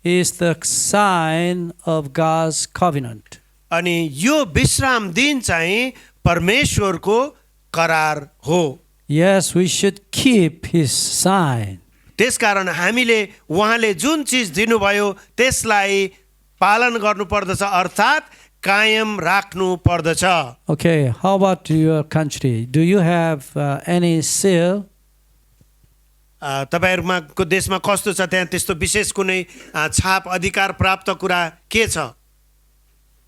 is the sign of God's covenant. अनि यो विश्राम दिन चाहिँ परमेश्वरको करार हो। Yes, we should keep his sign. त्यसकारण हामीले उहाँले जुन चीज दिनुभयो त्यसलाई पालन गर्नुपर्दछ, अर्थात् कायम राख्नु पर्दछ। Okay, how about your country? Do you have any seal? तपाईहरुको देशमा कस्तो छ? त्यहाँ त्यस्तो विशेष कुनै छाप अधिकार प्राप्त कुरा के छ?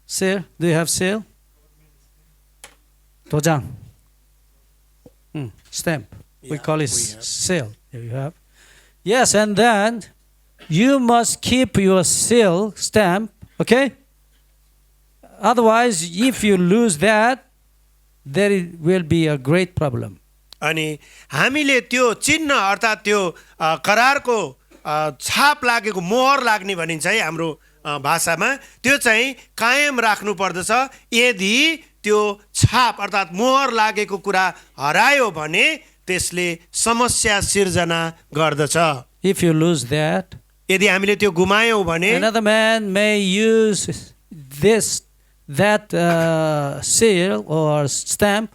Seal? Do you have seal? 도장. Stamp. We Yeah, call it we have. seal. Here you have. Yes, and then you must keep your seal stamp, okay? Otherwise, if you lose that, there will be a great problem. अनि हामीले त्यो चिन्ह अर्थात् त्यो करारको छाप लागेको मोहर लाग्ने भनिन्छ है हाम्रो भाषामा, त्यो चाहिँ कायम राख्नु पर्दछ। यदि त्यो छाप अर्थात् मोहर लागेको कुरा हरायो भने त्यसले समस्या सिर्जना गर्दछ। If you lose that, यदि हामीले त्यो गुमायौं भने another man may use that seal or stamp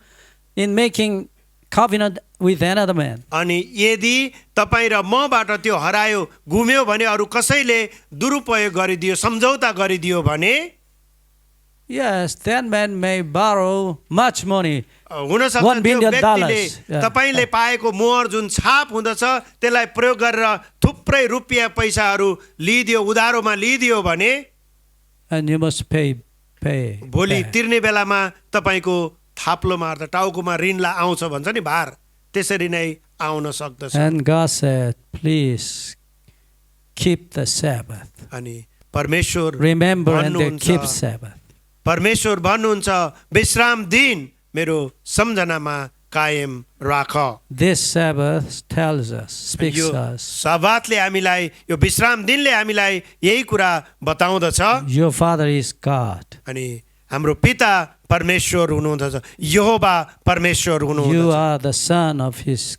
in making covenant with another man. अनि यदि तपाई र मबाट त्यो हरायो गुम्यो भने अरु कसैले दुरुपयोग गरिदियो, सम्झौता गरिदियो भने Yes, that man may borrow much money. हुन सक्छ $1 त्यो billion. व्यक्तिले Yeah. तपाईले पाएको मोहर जुन छाप हुँदछ त्यसलाई प्रयोग गरेर थुप्रै रुपैयाँ पैसाहरू लिदियो, उधारोमा लिदियो भने And you must pay. भोलि back. तिर्ने बेलामा तपाईको थाप्लोमा अर्थात् टाउकोमा ऋणला आउँछ भन्छ नि भार, त्यसरी नै आउन सक्दछ। And God said, please keep the Sabbath. अनि परमेश्वर remember and they भन्नुहुन्छ, keep Sabbath. परमेश्वर भन्नुहुन्छ विश्राम दिन मेरो सम्झनामा कायम राख। This Sabbath tells us, speaks यो us, सब्बातले हामीलाई, यो विश्राम दिनले हामीलाई यही कुरा बताउँदछ। your Father is God. अनि हाम्रो पिता परमेश्वर हुनुहुन्छ, यहोवा परमेश्वर You हुनुहुन्छ। are the son of his,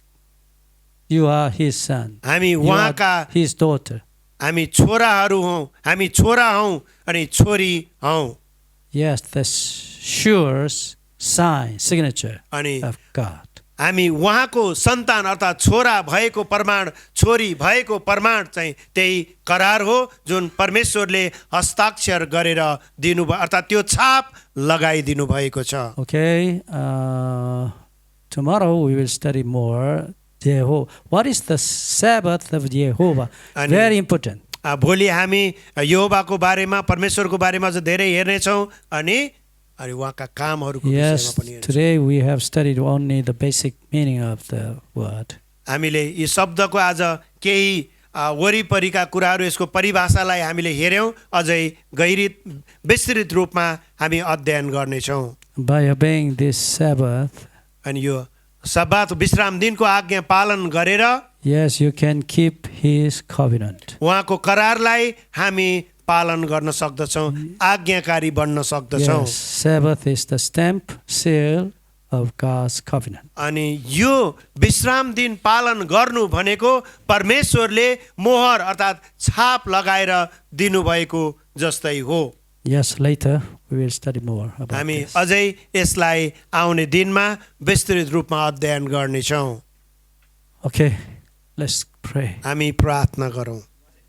you are his son. हामी You उहाँका are his daughter. हामी छोराहरू हौँ, हामी छोरा हौँ अनि छोरी हौँ। Yes, the sure sign, signature अनि of God. हामी उहाँको सन्तान अर्थात् छोरा भएको प्रमाण, छोरी भएको प्रमाण चाहिँ त्यही करार हो जुन परमेश्वरले हस्ताक्षर गरेर दिनुभयो, अर्थात् त्यो छाप लगाइदिनु भएको छ। Okay, tomorrow we will study more Jehovah. What is the Sabbath of Jehovah? And- Very important. भोलि हामी यहोवाको बारेमा, परमेश्वरको बारेमा चाहिँ धेरै हेर्नेछौँ अनि उहाँका कामहरूको विषयमा Yes, पनि हेर्नेछौँ। today we have studied only the basic meaning of the word. हामीले यी शब्दको आज केही वरिपरिका कुराहरू, यसको परिभाषालाई हामीले हेऱ्यौँ, अझै गहिरी विस्तृत रूपमा हामी अध्ययन गर्नेछौँ। By obeying this Sabbath, अनि यो सब्बात विश्राम दिनको आज्ञा पालन गरेर yes, you can keep his covenant. उहाँको करारलाई हामी पालन गर्न सक्दछौँ, आज्ञाकारी बन्न सक्दछौँ। Yes, Sabbath is the stamp, seal of God's covenant. अनि यो विश्राम दिन पालन गर्नु भनेको परमेश्वरले मोहर अर्थात् छाप लगाएर दिनुभएको जस्तै हो। Yes, later we will study more about हामी this. अझै यसलाई आउने दिनमा विस्तृत रूपमा अध्ययन गर्नेछौँ। Okay, let's pray. हामी प्रार्थना गरौँ।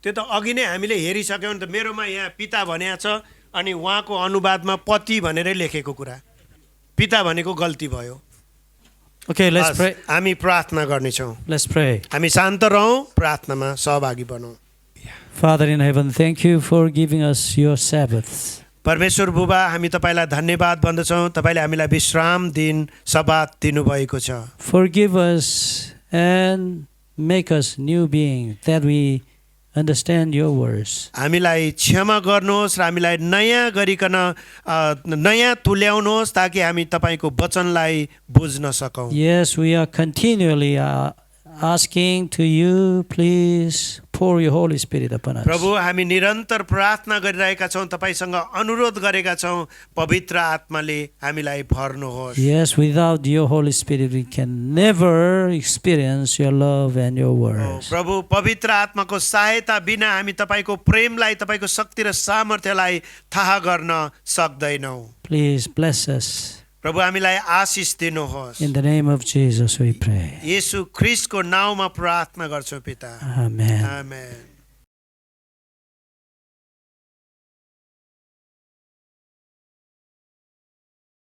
त्यो त अघि नै हामीले हेरिसक्यौँ नि त, मेरोमा यहाँ पिता भनेको छ अनि उहाँको अनुवादमा पति भनेरै लेखेको कुरा, पिता भनेको गल्ती भयो। Okay, let's हस्, pray. हामी प्रार्थना गर्नेछौँ। Let's pray. हामी शान्त रहौँ, प्रार्थनामा सहभागी बनौँ। Father in heaven, thank you for giving us your Sabbaths. परमेश्वर बुबा, हामी तपाईँलाई धन्यवाद भन्दछौँ, तपाईँले हामीलाई विश्राम दिन सब्बात दिनुभएको छ। Forgive us and make us new beings that we understand your words. हामीलाई क्षमा गर्नुहोस् र हामीलाई नयाँ गरिकन नयाँ तुल्याउनुहोस् ताकि हामी तपाईँको वचनलाई बुझ्न सकौँ। Yes, we are continually asking to you, please pour your Holy Spirit upon us. प्रभु, हामी निरन्तर प्रार्थना गरिरहेका छौँ, तपाईँसँग अनुरोध गरेका छौँ, पवित्र आत्माले हामीलाई भर्नुहोस्। Yes, without your Holy Spirit, we can never experience your love and your words. प्रभु, पवित्र आत्माको सहायता बिना हामी तपाईँको प्रेमलाई, तपाईँको शक्ति र सामर्थ्यलाई थाहा गर्न सक्दैनौँ। Please bless us. प्रभु, हामीलाई आशिष दिनुहोस्। In the name of Jesus we pray. येशू ख्रीष्टको नाउँमा प्रार्थना गर्छौँ पिता। Amen. आमेन।